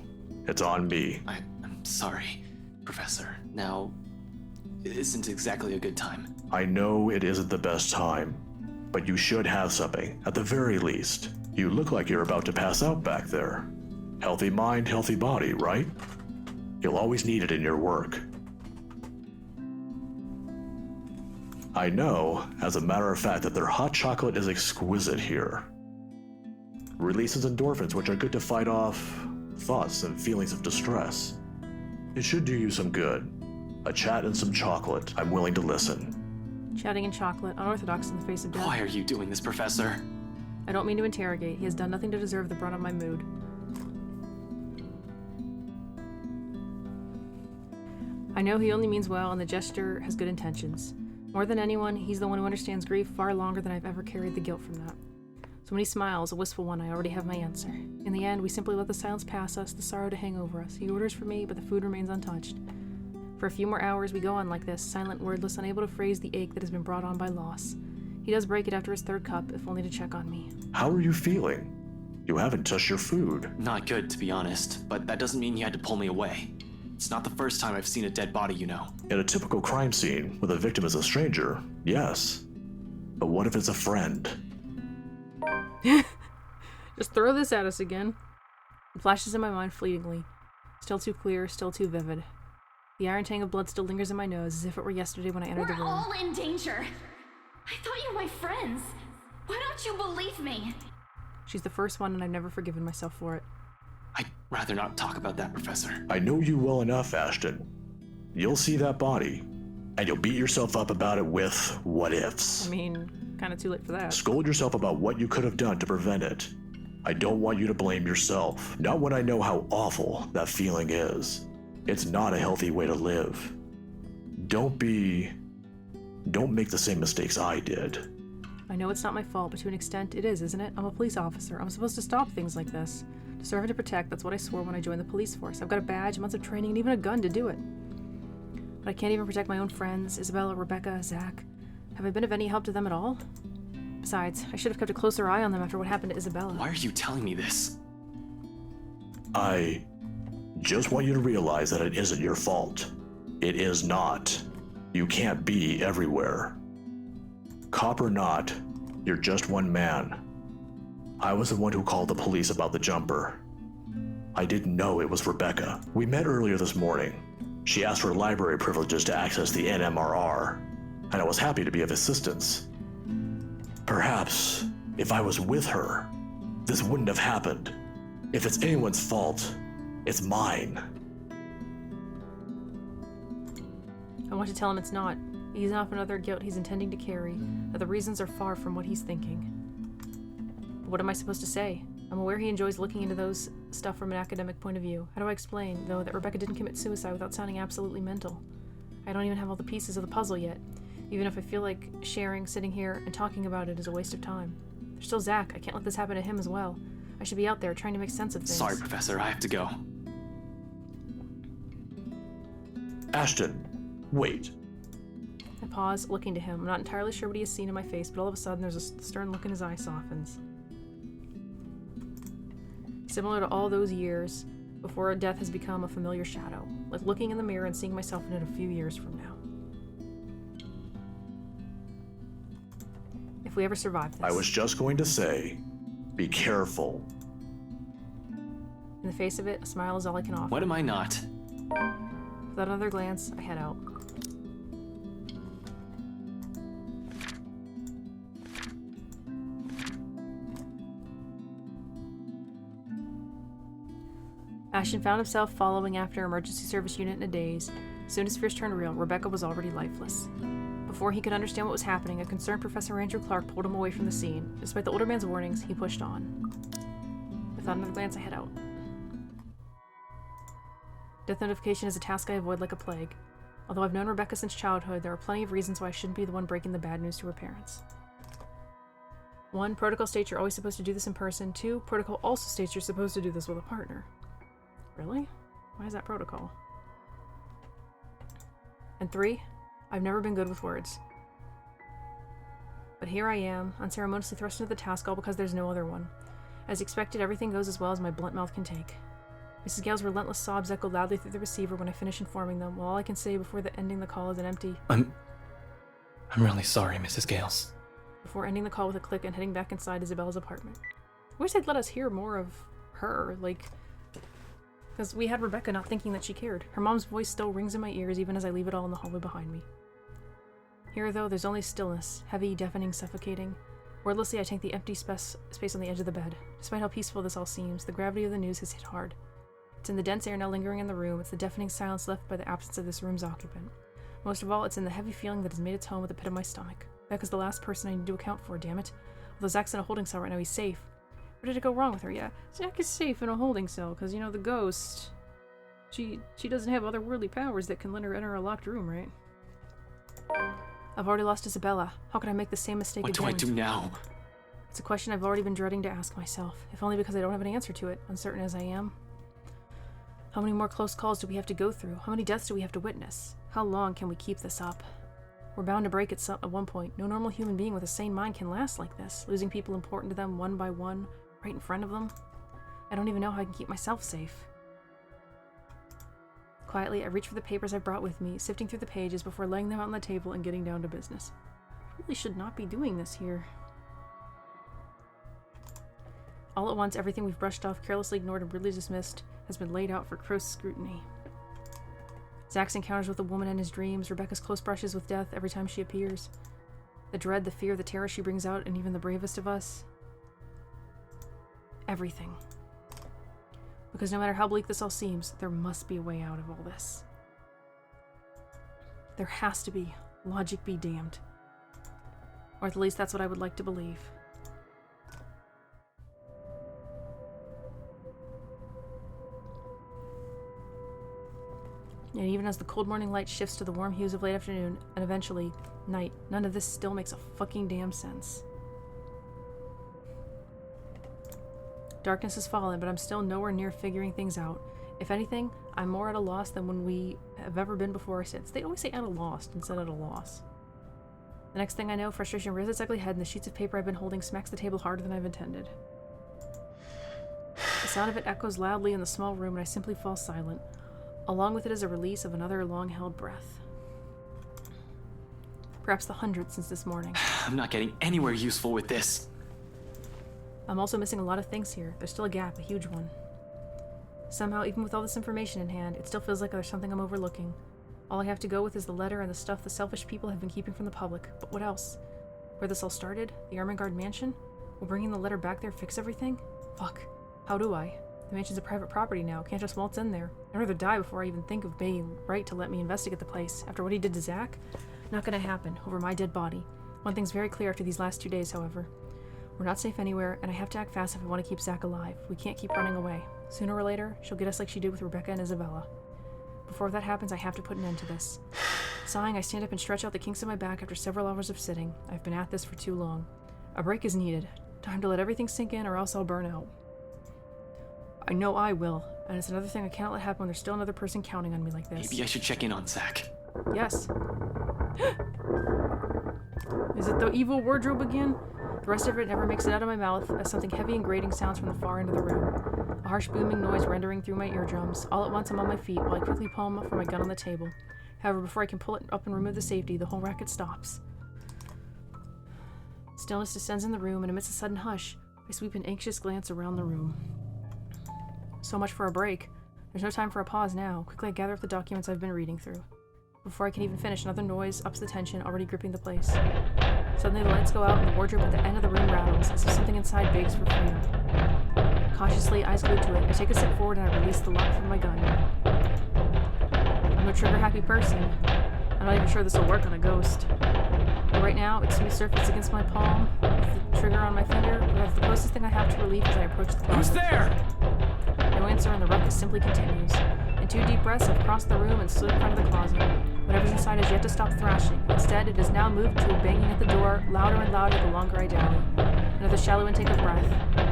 It's on me. I'm sorry, Professor. Now, it isn't exactly a good time. I know it isn't the best time, but you should have something, at the very least. You look like you're about to pass out back there. Healthy mind, healthy body, right? You'll always need it in your work. I know, as a matter of fact, that their hot chocolate is exquisite here. Releases endorphins, which are good to fight off thoughts and feelings of distress. It should do you some good. A chat and some chocolate. I'm willing to listen. Chatting and chocolate, unorthodox in the face of death. Why are you doing this, Professor? I don't mean to interrogate. He has done nothing to deserve the brunt of my mood. I know he only means well, and the gesture has good intentions. More than anyone, he's the one who understands grief far longer than I've ever carried the guilt from that. So when he smiles, a wistful one, I already have my answer. In the end, we simply let the silence pass us, the sorrow to hang over us. He orders for me, but the food remains untouched. For a few more hours, we go on like this, silent, wordless, unable to phrase the ache that has been brought on by loss. He does break it after his third cup, if only to check on me. How are you feeling? You haven't touched your food. Not good, to be honest, but that doesn't mean you had to pull me away. It's not the first time I've seen a dead body, you know. In a typical crime scene, where the victim is a stranger, yes. But what if it's a friend? Just throw this at us again. It flashes in my mind fleetingly. Still too clear, still too vivid. The iron tang of blood still lingers in my nose as if it were yesterday when I entered the room. We're all in danger. I thought you were my friends. Why don't you believe me? She's the first one, and I've never forgiven myself for it. I'd rather not talk about that, Professor. I know you well enough, Ashton. You'll see that body, and you'll beat yourself up about it with what-ifs. I mean, kind of too late for that. Scold yourself about what you could have done to prevent it. I don't want you to blame yourself, not when I know how awful that feeling is. It's not a healthy way to live. Don't make the same mistakes I did. I know it's not my fault, but to an extent it is, isn't it? I'm a police officer. I'm supposed to stop things like this. To serve and to protect, that's what I swore when I joined the police force. I've got a badge, months of training, and even a gun to do it. But I can't even protect my own friends, Isabella, Rebecca, Zach. Have I been of any help to them at all? Besides, I should have kept a closer eye on them after what happened to Isabella. Why are you telling me this? I just want you to realize that it isn't your fault. It is not. You can't be everywhere. Cop or not, you're just one man. I was the one who called the police about the jumper. I didn't know it was Rebecca. We met earlier this morning. She asked for library privileges to access the NMRR, and I was happy to be of assistance. Perhaps, if I was with her, this wouldn't have happened. If it's anyone's fault, it's mine. I want to tell him it's not. He's off another guilt he's intending to carry, that the reasons are far from what he's thinking. But what am I supposed to say? I'm aware he enjoys looking into those stuff from an academic point of view. How do I explain, though, that Rebecca didn't commit suicide without sounding absolutely mental? I don't even have all the pieces of the puzzle yet, even if I feel like sharing, sitting here, and talking about it is a waste of time. There's still Zach. I can't let this happen to him as well. I should be out there trying to make sense of things. Sorry, Professor, I have to go. Ashton, wait. I pause, looking to him. I'm not entirely sure what he has seen in my face, but all of a sudden there's a stern look in his eye softens. Similar to all those years before death has become a familiar shadow, like looking in the mirror and seeing myself in it a few years from now. If we ever survive this. I was just going to say, be careful. In the face of it, a smile is all I can offer. What am I not? Without another glance, I head out. Ashton found himself following after emergency service unit in a daze. As soon as fears turned real, Rebecca was already lifeless. Before he could understand what was happening, a concerned Professor Andrew Clark pulled him away from the scene. Despite the older man's warnings, he pushed on. Without another glance, I head out. Death notification is a task I avoid like a plague. Although I've known Rebecca since childhood, there are plenty of reasons why I shouldn't be the one breaking the bad news to her parents. 1. Protocol states you're always supposed to do this in person. 2. Protocol also states you're supposed to do this with a partner. Really? Why is that protocol? And 3. I've never been good with words. But here I am, unceremoniously thrust into the task all because there's no other one. As expected, everything goes as well as my blunt mouth can take. Mrs. Gale's relentless sobs echo loudly through the receiver when I finish informing them, while all I can say before ending the call is an empty I'm really sorry, Mrs. Gales. Before ending the call with a click and heading back inside Isabella's apartment. I wish they'd let us hear more of her, because we had Rebecca not thinking that she cared. Her mom's voice still rings in my ears even as I leave it all in the hallway behind me. Here, though, there's only stillness, heavy, deafening, suffocating. Wordlessly, I take the empty space on the edge of the bed. Despite how peaceful this all seems, the gravity of the news has hit hard. It's in the dense air now lingering in the room. It's the deafening silence left by the absence of this room's occupant. Most of all, it's in the heavy feeling that has made its home at the pit of my stomach. Becca's the last person I need to account for, damn it. Although Zach's in a holding cell right now, he's safe. Where did it go wrong with her? Yeah, Zach is safe in a holding cell, because, the ghost... She doesn't have otherworldly powers that can let her enter a locked room, right? I've already lost Isabella. How could I make the same mistake again? What do I do now? It's a question I've already been dreading to ask myself, if only because I don't have an answer to it, uncertain as I am. How many more close calls do we have to go through? How many deaths do we have to witness? How long can we keep this up? We're bound to break at one point. No normal human being with a sane mind can last like this, losing people important to them one by one, right in front of them. I don't even know how I can keep myself safe. Quietly, I reach for the papers I brought with me, sifting through the pages before laying them out on the table and getting down to business. I really should not be doing this here. All at once, everything we've brushed off, carelessly ignored, and rudely dismissed has been laid out for close scrutiny. Zach's encounters with a woman in his dreams, Rebecca's close brushes with death every time she appears, the dread, the fear, the terror she brings out in even the bravest of us. Everything. Because no matter how bleak this all seems, there must be a way out of all this. There has to be. Logic be damned. Or at least that's what I would like to believe. And even as the cold morning light shifts to the warm hues of late afternoon, and eventually night, none of this still makes a fucking damn sense. Darkness has fallen, but I'm still nowhere near figuring things out. If anything, I'm more at a loss than when we have ever been before or since. They always say at a loss instead of at a loss. The next thing I know, frustration rears its ugly head and the sheets of paper I've been holding smacks the table harder than I've intended. The sound of it echoes loudly in the small room and I simply fall silent. Along with it is a release of another long-held breath. Perhaps the 100th since this morning. I'm not getting anywhere useful with this. I'm also missing a lot of things here. There's still a gap, a huge one. Somehow, even with all this information in hand, it still feels like there's something I'm overlooking. All I have to go with is the letter and the stuff the selfish people have been keeping from the public. But what else? Where this all started? The Ermengarde mansion? Will bringing the letter back there fix everything? Fuck. How do I? The mansion's a private property now. Can't just waltz in there. I'd rather die before I even think of being right to let me investigate the place. After what he did to Zach? Not gonna happen. Over my dead body. One thing's very clear after these last 2 days, however. We're not safe anywhere, and I have to act fast if I want to keep Zach alive. We can't keep running away. Sooner or later, she'll get us like she did with Rebecca and Isabella. Before that happens, I have to put an end to this. Sighing, I stand up and stretch out the kinks of my back after several hours of sitting. I've been at this for too long. A break is needed. Time to let everything sink in or else I'll burn out. I know I will, and it's another thing I can't let happen when there's still another person counting on me like this. Maybe I should check in on Zach. Yes. Is it the evil wardrobe again? The rest of it never makes it out of my mouth as something heavy and grating sounds from the far end of the room. A harsh booming noise rendering through my eardrums. All at once I'm on my feet while I quickly palm up for my gun on the table. However, before I can pull it up and remove the safety, the whole racket stops. Stillness descends in the room, and amidst a sudden hush, I sweep an anxious glance around the room. So much for a break. There's no time for a pause now. Quickly I gather up the documents I've been reading through. Before I can even finish, another noise ups the tension, already gripping the place. Suddenly the lights go out and the wardrobe at the end of the room rattles, as if something inside begs for freedom. Cautiously, eyes glued to it, I take a step forward and I release the lock from my gun. I'm a trigger-happy person. I'm not even sure this will work on a ghost. But right now, it's smooth surface against my palm, with the trigger on my finger, but that's the closest thing I have to relief as I approach the closet. Who's there? No answer, and the ruckus simply continues. In 2 deep breaths, I've crossed the room and stood in front of the closet. Whatever's inside has yet to stop thrashing. Instead, it has now moved to a banging at the door, louder and louder the longer I dally. Another shallow intake of breath.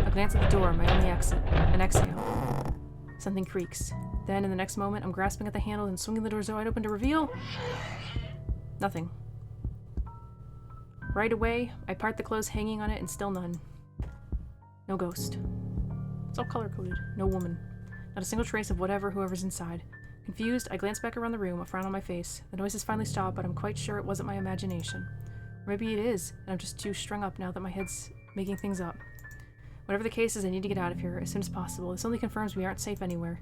A glance at the door, my only exit. An exhale. Something creaks. Then, in the next moment, I'm grasping at the handle and swinging the door so wide open to reveal... nothing. Right away, I part the clothes hanging on it and still none. No ghost. It's all color-coded. No woman. Not a single trace of whoever's inside. Confused, I glance back around the room, a frown on my face. The noise has finally stopped, but I'm quite sure it wasn't my imagination. Or maybe it is, and I'm just too strung up now that my head's making things up. Whatever the case is, I need to get out of here as soon as possible. This only confirms we aren't safe anywhere.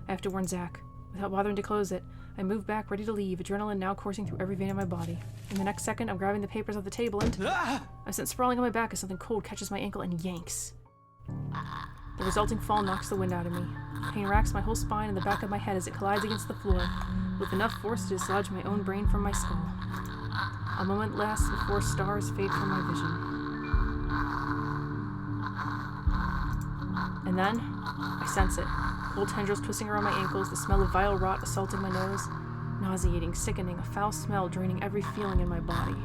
I have to warn Zach. Without bothering to close it, I move back, ready to leave, adrenaline now coursing through every vein in my body. In the next second, I'm grabbing the papers off the table and... I'm sent sprawling on my back as something cold catches my ankle and yanks. The resulting fall knocks the wind out of me. Pain racks my whole spine and the back of my head as it collides against the floor, with enough force to dislodge my own brain from my skull. A moment lasts before stars fade from my vision. And then, I sense it. Cold tendrils twisting around my ankles, the smell of vile rot assaulting my nose. Nauseating, sickening, a foul smell draining every feeling in my body.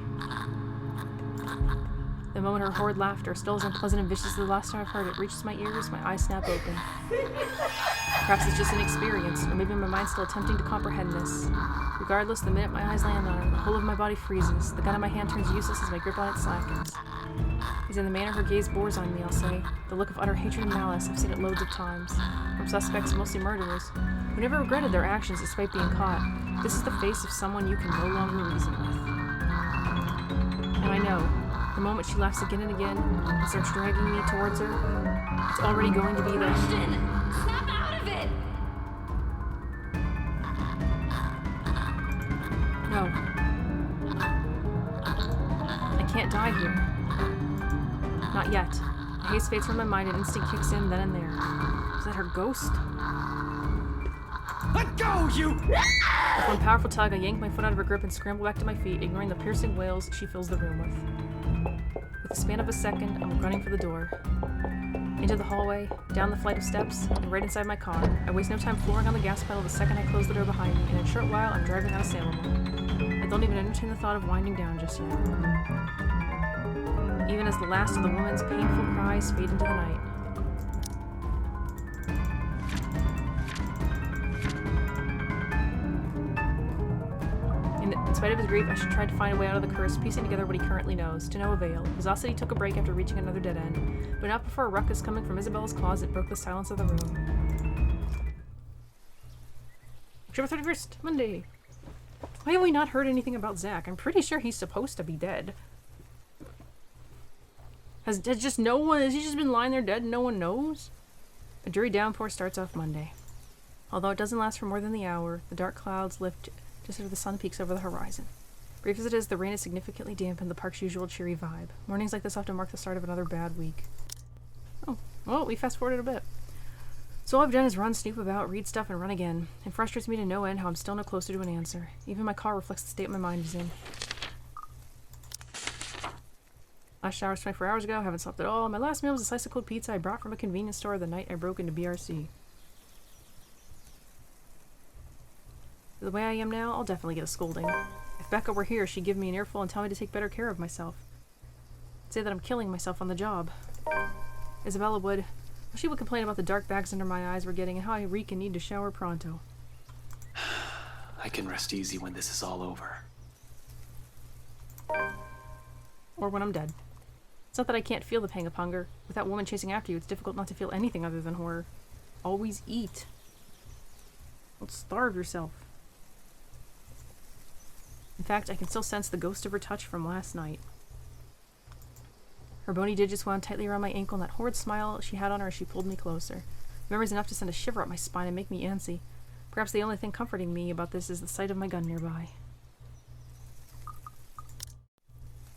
The moment her horrid laughter, still as unpleasant and vicious as the last time I've heard it, reaches my ears, my eyes snap open. Perhaps it's just an experience, or maybe my mind's still attempting to comprehend this. Regardless, the minute my eyes land on her, the whole of my body freezes. The gun in my hand turns useless as my grip on it slackens. Because in the manner her gaze bores on me, I'll say, the look of utter hatred and malice, I've seen it loads of times. From suspects, mostly murderers, who never regretted their actions despite being caught. This is the face of someone you can no longer reason with. And I know, the moment she laughs again and again and starts dragging me towards her, it's already going to be the... Ashton, snap out of it! No. I can't die here. Not yet. The haze fades from my mind and instinct kicks in then and there. Is that her ghost? Let go, you! With one powerful tug, I yank my foot out of her grip and scramble back to my feet, ignoring the piercing wails she fills the room with. With the span of a second, I'm running for the door. Into the hallway, down the flight of steps, and right inside my car. I waste no time flooring on the gas pedal the second I close the door behind me, and in a short while, I'm driving unassailable. I don't even entertain the thought of winding down just yet. Even as the last of the woman's painful cries fade into the night. In spite of his grief, Ashton tried to find a way out of the curse, piecing together what he currently knows. To no avail. His osity took a break after reaching another dead end, but not before a ruckus coming from Isabella's closet broke the silence of the room. October 31st, Monday. Why have we not heard anything about Zach? I'm pretty sure he's supposed to be dead. Has he just been lying there dead and no one knows? A dreary downpour starts off Monday. Although it doesn't last for more than the hour, the dark clouds lift just as the sun peaks over the horizon. Brief as it is, the rain has significantly dampened the park's usual cheery vibe. Mornings like this often mark the start of another bad week. Oh, well, we fast-forwarded a bit. So all I've done is run, snoop about, read stuff, and run again. It frustrates me to no end how I'm still no closer to an answer. Even my car reflects the state my mind is in. Last shower was 24 hours ago, haven't slept at all. My last meal was a slice of cold pizza I brought from a convenience store the night I broke into BRC. The way I am now, I'll definitely get a scolding. If Becca were here, she'd give me an earful and tell me to take better care of myself. Say that I'm killing myself on the job. Isabella would. She would complain about the dark bags under my eyes we're getting and how I reek and need to shower pronto. I can rest easy when this is all over. Or when I'm dead. It's not that I can't feel the pang of hunger. With that woman chasing after you, it's difficult not to feel anything other than horror. Always eat. Don't starve yourself. In fact, I can still sense the ghost of her touch from last night. Her bony digits wound tightly around my ankle, and that horrid smile she had on her as she pulled me closer. The memory's enough to send a shiver up my spine and make me antsy. Perhaps the only thing comforting me about this is the sight of my gun nearby.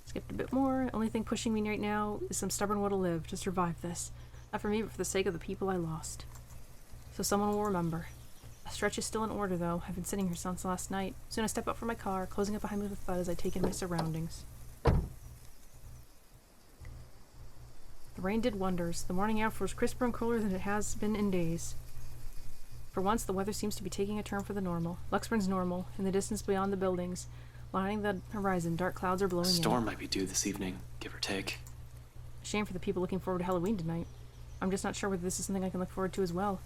Skipped a bit more. Only thing pushing me right now is some stubborn will to live, to survive this. Not for me, but for the sake of the people I lost. So someone will remember. The stretch is still in order, though. I've been sitting here since last night. Soon I step out from my car, closing it behind me with a thud as I take in my surroundings. The rain did wonders. The morning after was crisper and cooler than it has been in days. For once, the weather seems to be taking a turn for the normal. Luxburn's normal. In the distance beyond the buildings, lining the horizon, dark clouds are blowing in. A storm might be due this evening, give or take. Shame for the people looking forward to Halloween tonight. I'm just not sure whether this is something I can look forward to as well.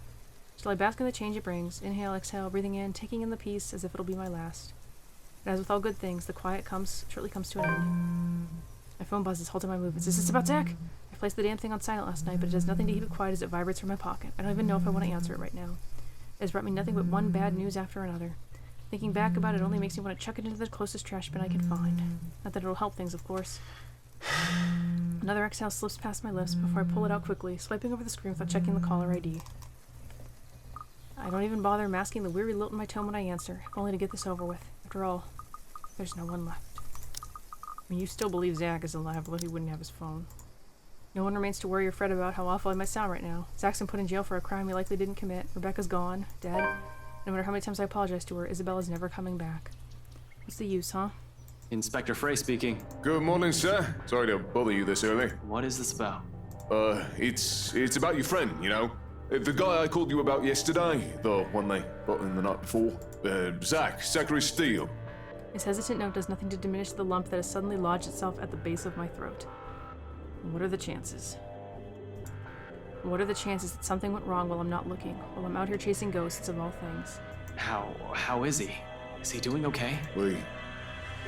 Shall I bask in the change it brings? Inhale, exhale, breathing in, taking in the peace as if it'll be my last. But as with all good things, the quiet shortly comes to an end. My phone buzzes, halting my movements. Is this about Zach? I placed the damn thing on silent last night, but it does nothing to keep it quiet as it vibrates from my pocket. I don't even know if I want to answer it right now. It has brought me nothing but one bad news after another. Thinking back about it only makes me want to chuck it into the closest trash bin I can find. Not that it'll help things, of course. Another exhale slips past my lips before I pull it out quickly, swiping over the screen without checking the caller ID. I don't even bother masking the weary lilt in my tone when I answer, only to get this over with. After all, there's no one left. I mean, you still believe Zach is alive, although he wouldn't have his phone. No one remains to worry or fret about how awful I might sound right now. Zach's been put in jail for a crime he likely didn't commit. Rebecca's gone, dead. No matter how many times I apologize to her, Isabella's never coming back. What's the use, huh? Inspector Frey speaking. Good morning, sir. Sorry to bother you this early. What is this about? It's about your friend, you know? The guy I called you about yesterday, the one they put in the night before. Zach, Zachary Steele. His hesitant note does nothing to diminish the lump that has suddenly lodged itself at the base of my throat. What are the chances? What are the chances that something went wrong while I'm not looking, while I'm out here chasing ghosts of all things? How is he? Is he doing okay?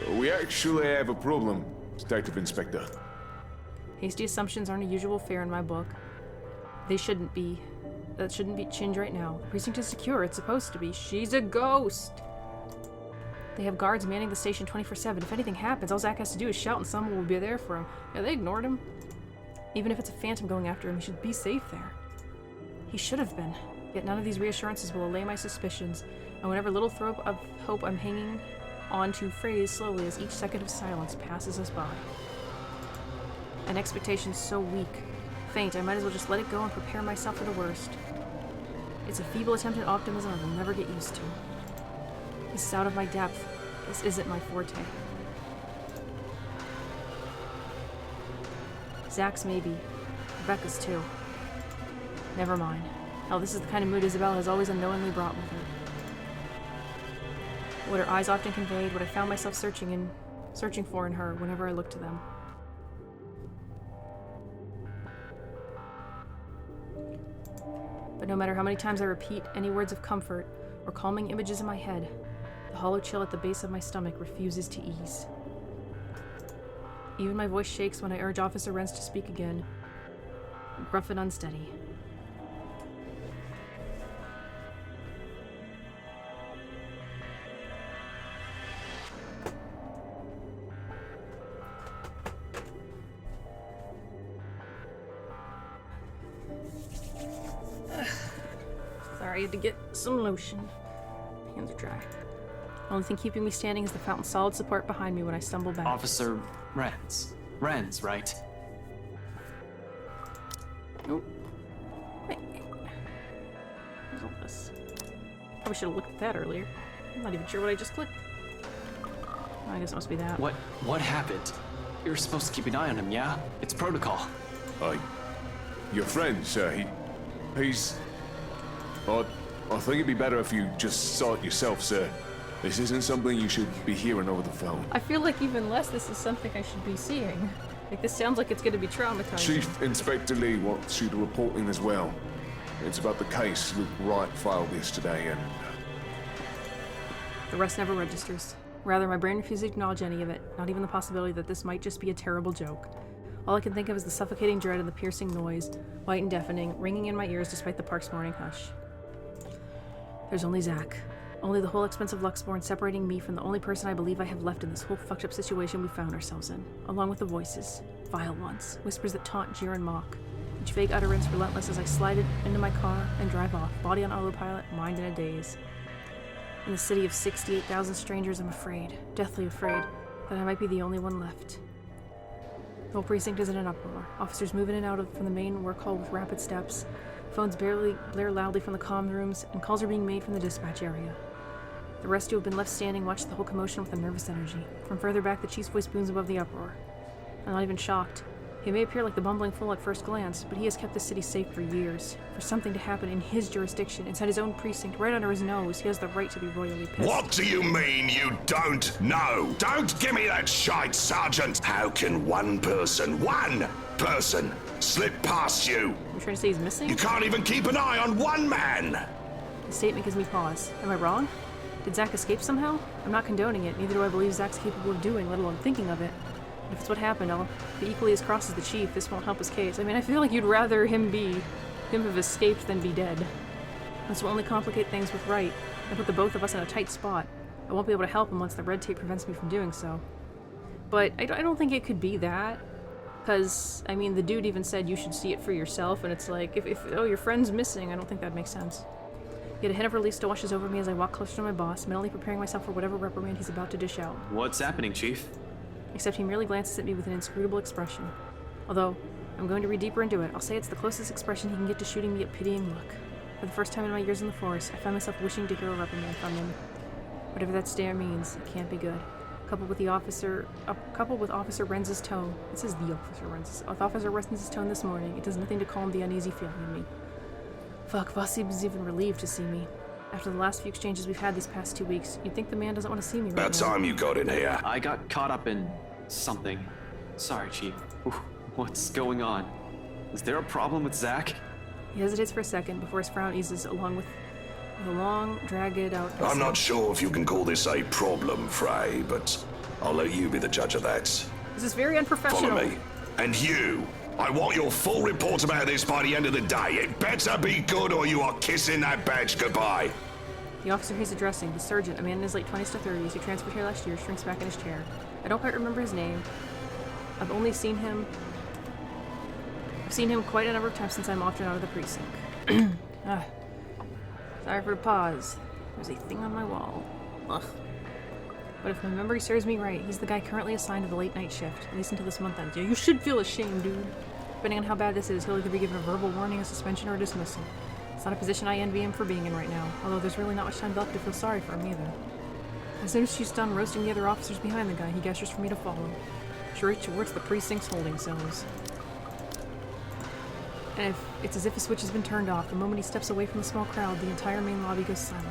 We actually have a problem, Detective Inspector. Hasty assumptions aren't a usual fare in my book. They shouldn't be. That shouldn't be Chinge right now. The precinct is secure. It's supposed to be. She's a ghost! They have guards manning the station 24/7. If anything happens, all Zach has to do is shout and someone will be there for him. Yeah, they ignored him. Even if it's a phantom going after him, he should be safe there. He should have been. Yet none of these reassurances will allay my suspicions, and whatever little thrope of hope I'm hanging on to frays slowly as each second of silence passes us by. An expectation so weak, faint, I might as well just let it go and prepare myself for the worst. It's a feeble attempt at optimism I will never get used to. This is out of my depth. This isn't my forte. Zach's maybe. Rebecca's too. Never mind. Hell, this is the kind of mood Isabella has always unknowingly brought with her. What her eyes often conveyed, what I found myself searching for in her whenever I looked to them. But no matter how many times I repeat any words of comfort or calming images in my head, the hollow chill at the base of my stomach refuses to ease. Even my voice shakes when I urge Officer Renz to speak again. Gruff and unsteady. Sorry, I had to get some lotion. Hands are dry. The only thing keeping me standing is the fountain's solid support behind me when I stumble back. Officer Renz. Renz, right? Nope. Wait. Where's all this? Probably should have looked at that earlier. I'm not even sure what I just clicked. Oh, I guess it must be that. What happened? You're supposed to keep an eye on him, yeah? It's protocol. Your friend, sir, he's... I think it'd be better if you just saw it yourself, sir. This isn't something you should be hearing over the phone. I feel like even less this is something I should be seeing. Like, this sounds like it's gonna be traumatizing. Chief Inspector Lee wants you to report in as well. It's about the case Luke Wright filed yesterday, and... The rest never registers. Rather, my brain refuses to acknowledge any of it, not even the possibility that this might just be a terrible joke. All I can think of is the suffocating dread and the piercing noise, white and deafening, ringing in my ears despite the park's morning hush. There's only Zach. Only the whole expense of Luxborn separating me from the only person I believe I have left in this whole fucked up situation we found ourselves in, along with the voices, vile ones, whispers that taunt, jeer, and mock, each vague utterance relentless as I slide it into my car and drive off, body on autopilot, mind in a daze. In the city of 68,000 strangers, I'm afraid, deathly afraid, that I might be the only one left. The whole precinct is in an uproar. Officers move in and out from the main work hall with rapid steps. Phones barely blare loudly from the comm rooms, and calls are being made from the dispatch area. The rest who have been left standing watch the whole commotion with a nervous energy. From further back, the chief's voice booms above the uproar. I'm not even shocked. He may appear like the bumbling fool at first glance, but he has kept the city safe for years. For something to happen in his jurisdiction, inside his own precinct, right under his nose, he has the right to be royally pissed. What do you mean you don't know? Don't give me that shite, Sergeant! How can one person, slip past you? You're trying to say he's missing? You can't even keep an eye on one man! The statement gives me pause. Am I wrong? Did Zach escape somehow? I'm not condoning it, neither do I believe Zach's capable of doing, let alone thinking of it. If it's what happened, I'll be equally as cross as the chief. This won't help his case. I mean, I feel like you'd rather him have escaped than be dead. This will only complicate things with Wright and put the both of us in a tight spot. I won't be able to help him once the red tape prevents me from doing so. But I don't think it could be that. Because, I mean, the dude even said you should see it for yourself, and it's like, if your friend's missing, I don't think that makes sense. Yet a hint of relief still washes over me as I walk closer to my boss, mentally preparing myself for whatever reprimand he's about to dish out. What's happening, Chief? Except he merely glances at me with an inscrutable expression. Although, I'm going to read deeper into it. I'll say it's the closest expression he can get to shooting me a pitying look. For the first time in my years in the force, I find myself wishing to hear a reprimand from him. Whatever that stare means, it can't be good. Coupled with Officer Renz's tone. This is the Officer Renz's. With Officer Renz's tone this morning, it does nothing to calm the uneasy feeling in me. Fuck, boss seems even relieved to see me. After the last few exchanges we've had these past 2 weeks, you'd think the man doesn't want to see me right now. About time you got in here. I got caught up in something. Sorry, Chief. What's going on? Is there a problem with Zach? He hesitates for a second before his frown eases along with a long, dragged-out... I'm not sure if you can call this a problem, Frey, but I'll let you be the judge of that. This is very unprofessional. Follow me. And you, I want your full report about this by the end of the day. It better be good or you are kissing that badge goodbye. The officer he's addressing, the sergeant, a man in his late 20s to 30s who transferred here last year, shrinks back in his chair. I don't quite remember his name. I've seen him quite a number of times since I'm often out of the precinct. Sorry for the pause. There's a thing on my wall. Ugh. But if my memory serves me right, he's the guy currently assigned to the late night shift, at least until this month ends. Yeah, you should feel ashamed, dude. Depending on how bad this is, he'll either be given a verbal warning, a suspension, or a dismissal. It's not a position I envy him for being in right now, although there's really not much time left to feel sorry for him either. As soon as she's done roasting the other officers behind the guy, he gestures for me to follow. Straight towards the precinct's holding cells. And it's as if a switch has been turned off. The moment he steps away from the small crowd, the entire main lobby goes silent.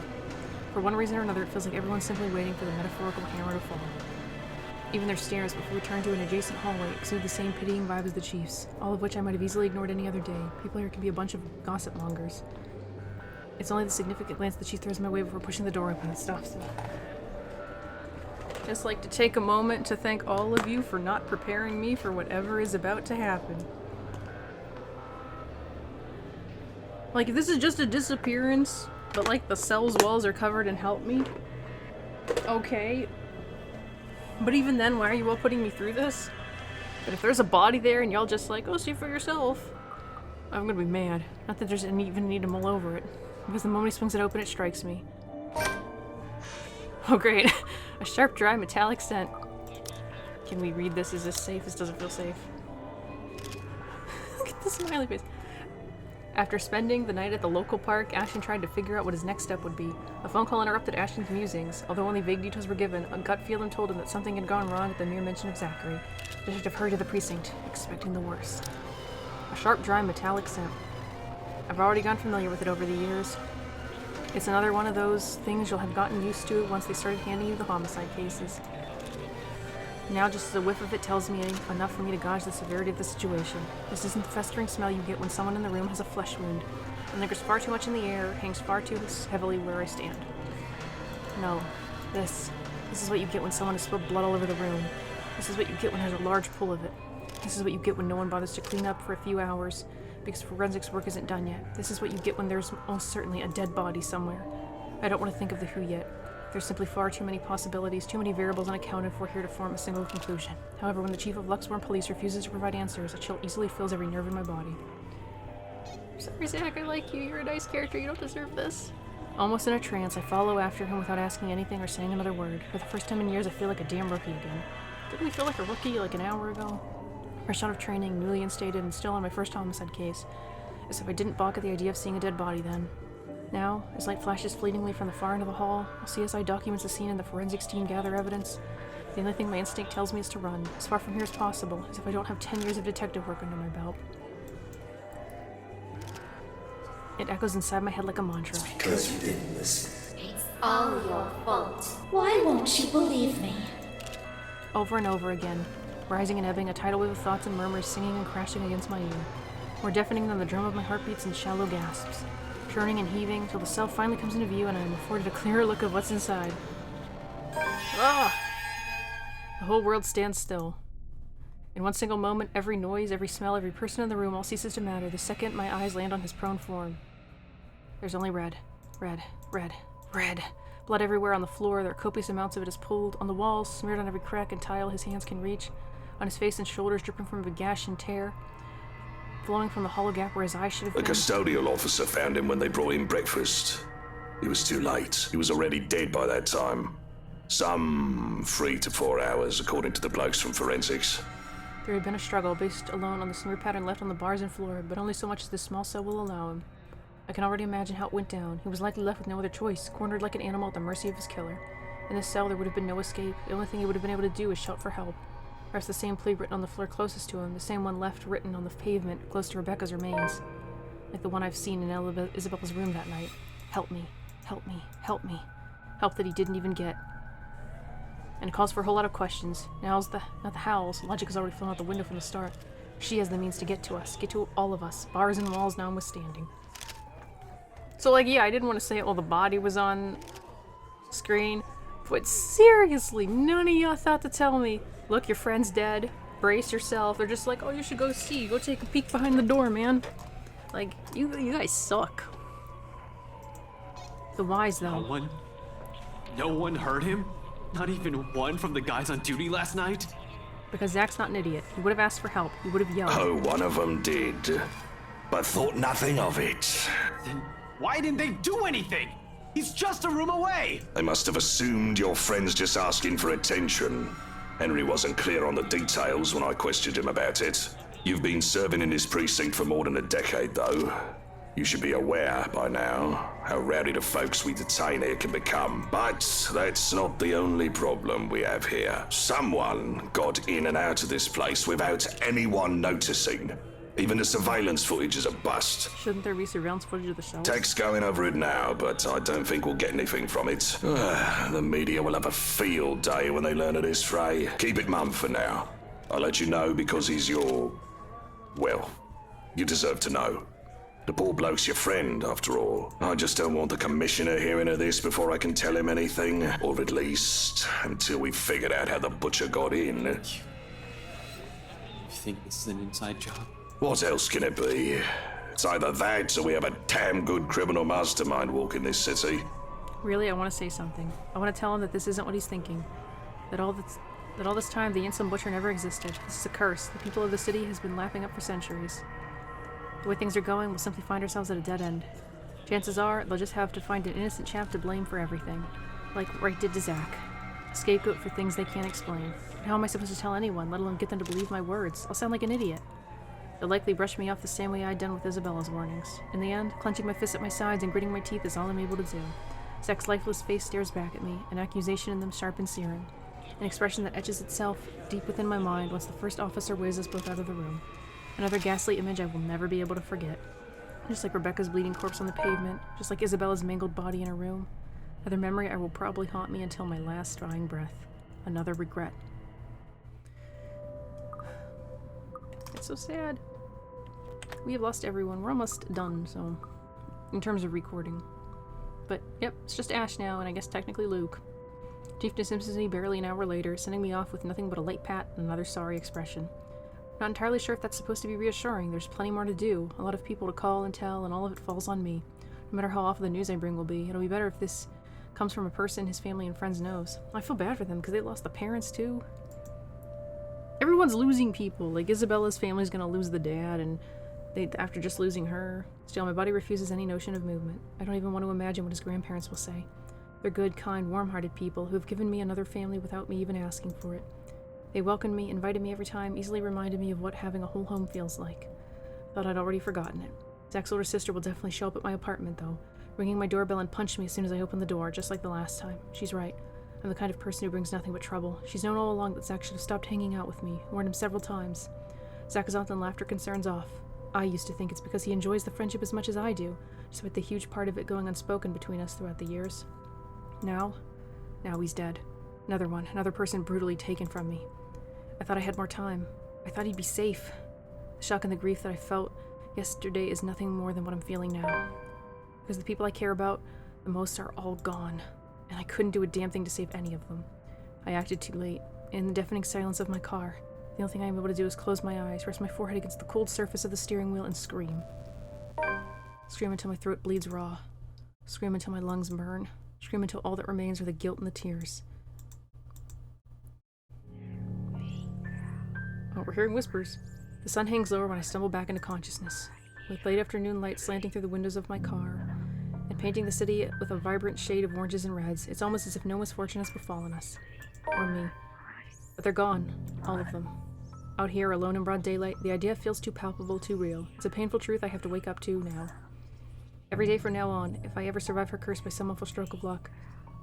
For one reason or another, it feels like everyone's simply waiting for the metaphorical hammer to fall. Even their stares before we turn to an adjacent hallway exude the same pitying vibe as the chief's, all of which I might have easily ignored any other day. People here can be a bunch of gossip mongers. It's only the significant glance the chief throws my way before pushing the door open and stops it. Just like to take a moment to thank all of you for not preparing me for whatever is about to happen. Like, if this is just a disappearance, but like the cell's walls are covered in help me, okay. But even then, why are you all putting me through this? But if there's a body there and y'all just like, oh, see for yourself, I'm gonna be mad. Not that there's even need to mull over it. Because the moment he swings it open, it strikes me. Oh great, a sharp, dry, metallic scent. Can we read this? Is this safe? This doesn't feel safe. Look at the smiley face. After spending the night at the local park, Ashton tried to figure out what his next step would be. A phone call interrupted Ashton's musings. Although only vague details were given, a gut feeling told him that something had gone wrong at the mere mention of Zachary. The detective hurried to the precinct, expecting the worst. A sharp, dry, metallic scent. I've already gotten familiar with it over the years. It's another one of those things you'll have gotten used to once they started handing you the homicide cases. Now just the whiff of it tells me enough for me to gauge the severity of the situation. This isn't the festering smell you get when someone in the room has a flesh wound, and lingers far too much in the air, hangs far too heavily where I stand. No, this is what you get when someone has spilled blood all over the room. This is what you get when there's a large pool of it. This is what you get when no one bothers to clean up for a few hours, because forensics work isn't done yet. This is what you get when there's most certainly a dead body somewhere. I don't want to think of the who yet. There's simply far too many possibilities, too many variables unaccounted for here to form a single conclusion. However, when the chief of Luxmore Police refuses to provide answers, a chill easily fills every nerve in my body. I'm sorry, Zach, I like you. You're a nice character. You don't deserve this. Almost in a trance, I follow after him without asking anything or saying another word. For the first time in years, I feel like a damn rookie again. Didn't we feel like a rookie like an hour ago? Fresh out of training, newly instated, and still on my first homicide case. As if I didn't balk at the idea of seeing a dead body then. Now, as light flashes fleetingly from the far end of the hall, while CSI documents the scene and the forensics team gather evidence, the only thing my instinct tells me is to run, as far from here as possible, as if I don't have 10 years of detective work under my belt. It echoes inside my head like a mantra. It's because you didn't listen. It's all your fault. Why won't you believe me? Over and over again, rising and ebbing, a tidal wave of thoughts and murmurs singing and crashing against my ear, more deafening than the drum of my heartbeats and shallow gasps, churning and heaving till the cell finally comes into view and I am afforded a clearer look of what's inside. Ah! The whole world stands still. In one single moment, every noise, every smell, every person in the room all ceases to matter the second my eyes land on his prone form. There's only red. Red. Red. Red. Blood everywhere on the floor. There are copious amounts of it is pooled. On the walls, smeared on every crack and tile his hands can reach. On his face and shoulders, dripping from a gash and tear. Flowing from the hollow gap where his eyes should have been. The custodial officer found him when they brought in breakfast. It was too late. He was already dead by that time. Some 3 to 4 hours, according to the blokes from forensics. There had been a struggle, based alone on the smear pattern left on the bars and floor, but only so much as this small cell will allow him. I can already imagine how it went down. He was likely left with no other choice, cornered like an animal at the mercy of his killer. In this cell, there would have been no escape. The only thing he would have been able to do is shout for help. Perhaps the same plea written on the floor closest to him, the same one left written on the pavement close to Rebecca's remains. Like the one I've seen in Isabella's room that night. Help me. Help me. Help me. Help that he didn't even get. And it calls for a whole lot of questions. Not the hows. Logic has already flown out the window from the start. She has the means to get to us. Get to all of us. Bars and walls notwithstanding. So, like, yeah, I didn't want to say it while the body was on screen. But seriously, none of y'all thought to tell me, look, your friend's dead. Brace yourself. They're just like, oh, you should go see. Go take a peek behind the door, man. Like, you guys suck. The whys, though. No one heard him? Not even one from the guys on duty last night? Because Zach's not an idiot. He would have asked for help. He would have yelled. Oh, one of them did, but thought nothing of it. Then why didn't they do anything? He's just a room away! They must have assumed your friend's just asking for attention. Henry wasn't clear on the details when I questioned him about it. You've been serving in this precinct for more than a decade, though. You should be aware by now how rowdy the folks we detain here can become. But that's not the only problem we have here. Someone got in and out of this place without anyone noticing. Even the surveillance footage is a bust. Shouldn't there be surveillance footage of the cells? Tech's going over it now, but I don't think we'll get anything from it. The media will have a field day when they learn of this fray. Keep it mum for now. I'll let you know because he's your... well, you deserve to know. The poor bloke's your friend, after all. I just don't want the commissioner hearing of this before I can tell him anything. Or at least, until we've figured out how the butcher got in. You think this is an inside job? What else can it be? It's either that or we have a damn good criminal mastermind walking this city. Really, I want to say something. I want to tell him that this isn't what he's thinking. That all this time, the Insolent Butcher never existed. This is a curse. The people of the city has been lapping up for centuries. The way things are going, we'll simply find ourselves at a dead end. Chances are, they'll just have to find an innocent chap to blame for everything. Like Wright did to Zack. A scapegoat for things they can't explain. How am I supposed to tell anyone, let alone get them to believe my words? I'll sound like an idiot. They'll likely brush me off the same way I'd done with Isabella's warnings. In the end, clenching my fists at my sides and gritting my teeth is all I'm able to do. Zack's lifeless face stares back at me, an accusation in them sharp and searing. An expression that etches itself deep within my mind once the first officer waves us both out of the room. Another ghastly image I will never be able to forget. Just like Rebecca's bleeding corpse on the pavement, just like Isabella's mangled body in her room. Another memory I will probably haunt me until my last dying breath. Another regret. It's so sad. We have lost everyone. We're almost done, so... in terms of recording. But, yep, it's just Ash now, and I guess technically Luke. Chief dismisses me barely an hour later, sending me off with nothing but a light pat and another sorry expression. Not entirely sure if that's supposed to be reassuring. There's plenty more to do, a lot of people to call and tell, and all of it falls on me. No matter how awful the news I bring will be, it'll be better if this comes from a person his family and friends knows. I feel bad for them, because they lost the parents, too. Everyone's losing people. Like, Isabella's family's gonna lose the dad, and after just losing her. Still, my body refuses any notion of movement. I don't even want to imagine what his grandparents will say. They're good, kind, warm-hearted people who have given me another family without me even asking for it. They welcomed me, invited me every time, easily reminded me of what having a whole home feels like. Thought I'd already forgotten it. Zack's older sister will definitely show up at my apartment, though, ringing my doorbell and punch me as soon as I open the door, just like the last time. She's right. I'm the kind of person who brings nothing but trouble. She's known all along that Zack should have stopped hanging out with me, warned him several times. Zack has often laughed her concerns off. I used to think it's because he enjoys the friendship as much as I do, despite the huge part of it going unspoken between us throughout the years. Now he's dead. Another person brutally taken from me. I thought I had more time. I thought he'd be safe. The shock and the grief that I felt yesterday is nothing more than what I'm feeling now. Because the people I care about the most are all gone, and I couldn't do a damn thing to save any of them. I acted too late. In the deafening silence of my car, the only thing I'm able to do is close my eyes, rest my forehead against the cold surface of the steering wheel, and scream. Scream until my throat bleeds raw. Scream until my lungs burn. Scream until all that remains are the guilt and the tears. Oh, we're hearing whispers. The sun hangs lower when I stumble back into consciousness. With late afternoon light slanting through the windows of my car, and painting the city with a vibrant shade of oranges and reds, it's almost as if no misfortune has befallen us. Or me. But they're gone. All of them. Out here, alone in broad daylight, the idea feels too palpable, too real. It's a painful truth I have to wake up to now. Every day from now on, if I ever survive her curse by some awful stroke of luck,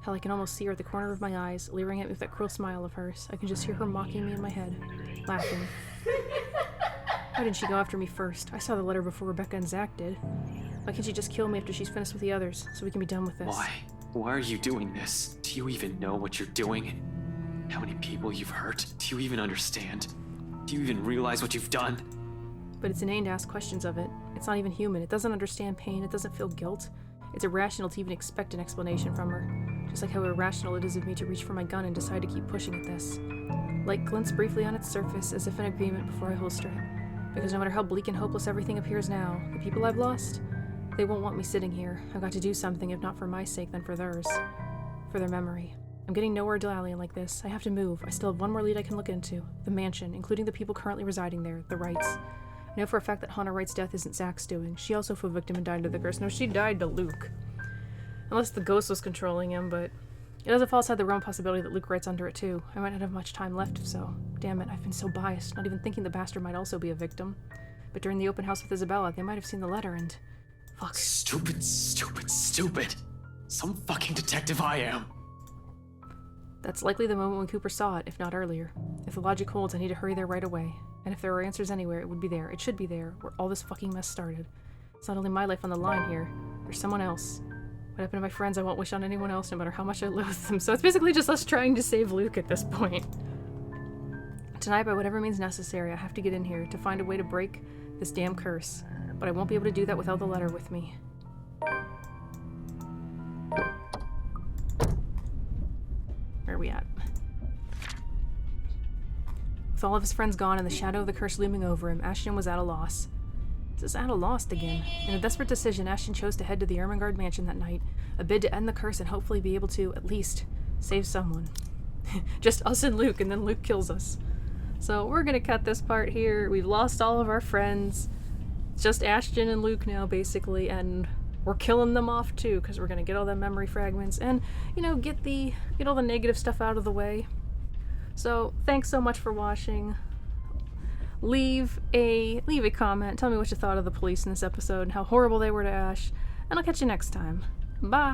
hell, I can almost see her at the corner of my eyes, leering at me with that cruel smile of hers. I can just hear her mocking me in my head, laughing. Why didn't she go after me first? I saw the letter before Rebecca and Zack did. Why can't she just kill me after she's finished with the others, so we can be done with this? Why? Why are you doing this? Do you even know what you're doing? How many people you've hurt? Do you even understand? Do you even realize what you've done? But it's inane to ask questions of it. It's not even human. It doesn't understand pain. It doesn't feel guilt. It's irrational to even expect an explanation from her. Just like how irrational it is of me to reach for my gun and decide to keep pushing at this. Light glints briefly on its surface, as if in agreement before I holster it. Because no matter how bleak and hopeless everything appears now, the people I've lost, they won't want me sitting here. I've got to do something, if not for my sake, then for theirs. For their memory. I'm getting nowhere dallying like this. I have to move. I still have one more lead I can look into. The mansion, including the people currently residing there, the Wrights. I know for a fact that Hannah Wright's death isn't Zack's doing. She also fell victim and died to the curse. No, she died to Luke. Unless the ghost was controlling him, but it doesn't fall outside the realm possibility that Luke Wright's under it too. I might not have much time left if so. Damn it, I've been so biased, not even thinking the bastard might also be a victim. But during the open house with Isabella, they might have seen the letter and... Fuck. Stupid. Some fucking detective I am. That's likely the moment when Cooper saw it, if not earlier. If the logic holds, I need to hurry there right away. And if there are answers anywhere, it would be there. It should be there, where all this fucking mess started. It's not only my life on the line here. There's someone else. What happened to my friends I won't wish on anyone else, no matter how much I loathe them. So it's basically just us trying to save Luke at this point. Tonight, by whatever means necessary, I have to get in here to find a way to break this damn curse. but I won't be able to do that without the letter with me. Where are we at? With all of his friends gone and the shadow of the curse looming over him, Ashton was at a loss. This is at a loss again. In a desperate decision, Ashton chose to head to the Ermengarde mansion that night, a bid to end the curse and hopefully be able to, at least, save someone. Just us and Luke, and then Luke kills us. So we're gonna cut this part here. We've lost all of our friends. It's just Ashton and Luke now, basically, and we're killing them off too, because we're gonna get all the memory fragments and, you know, get all the negative stuff out of the way. So thanks so much for watching. Leave a comment. Tell me what you thought of the police in this episode and how horrible they were to Ash, and I'll catch you next time. Bye.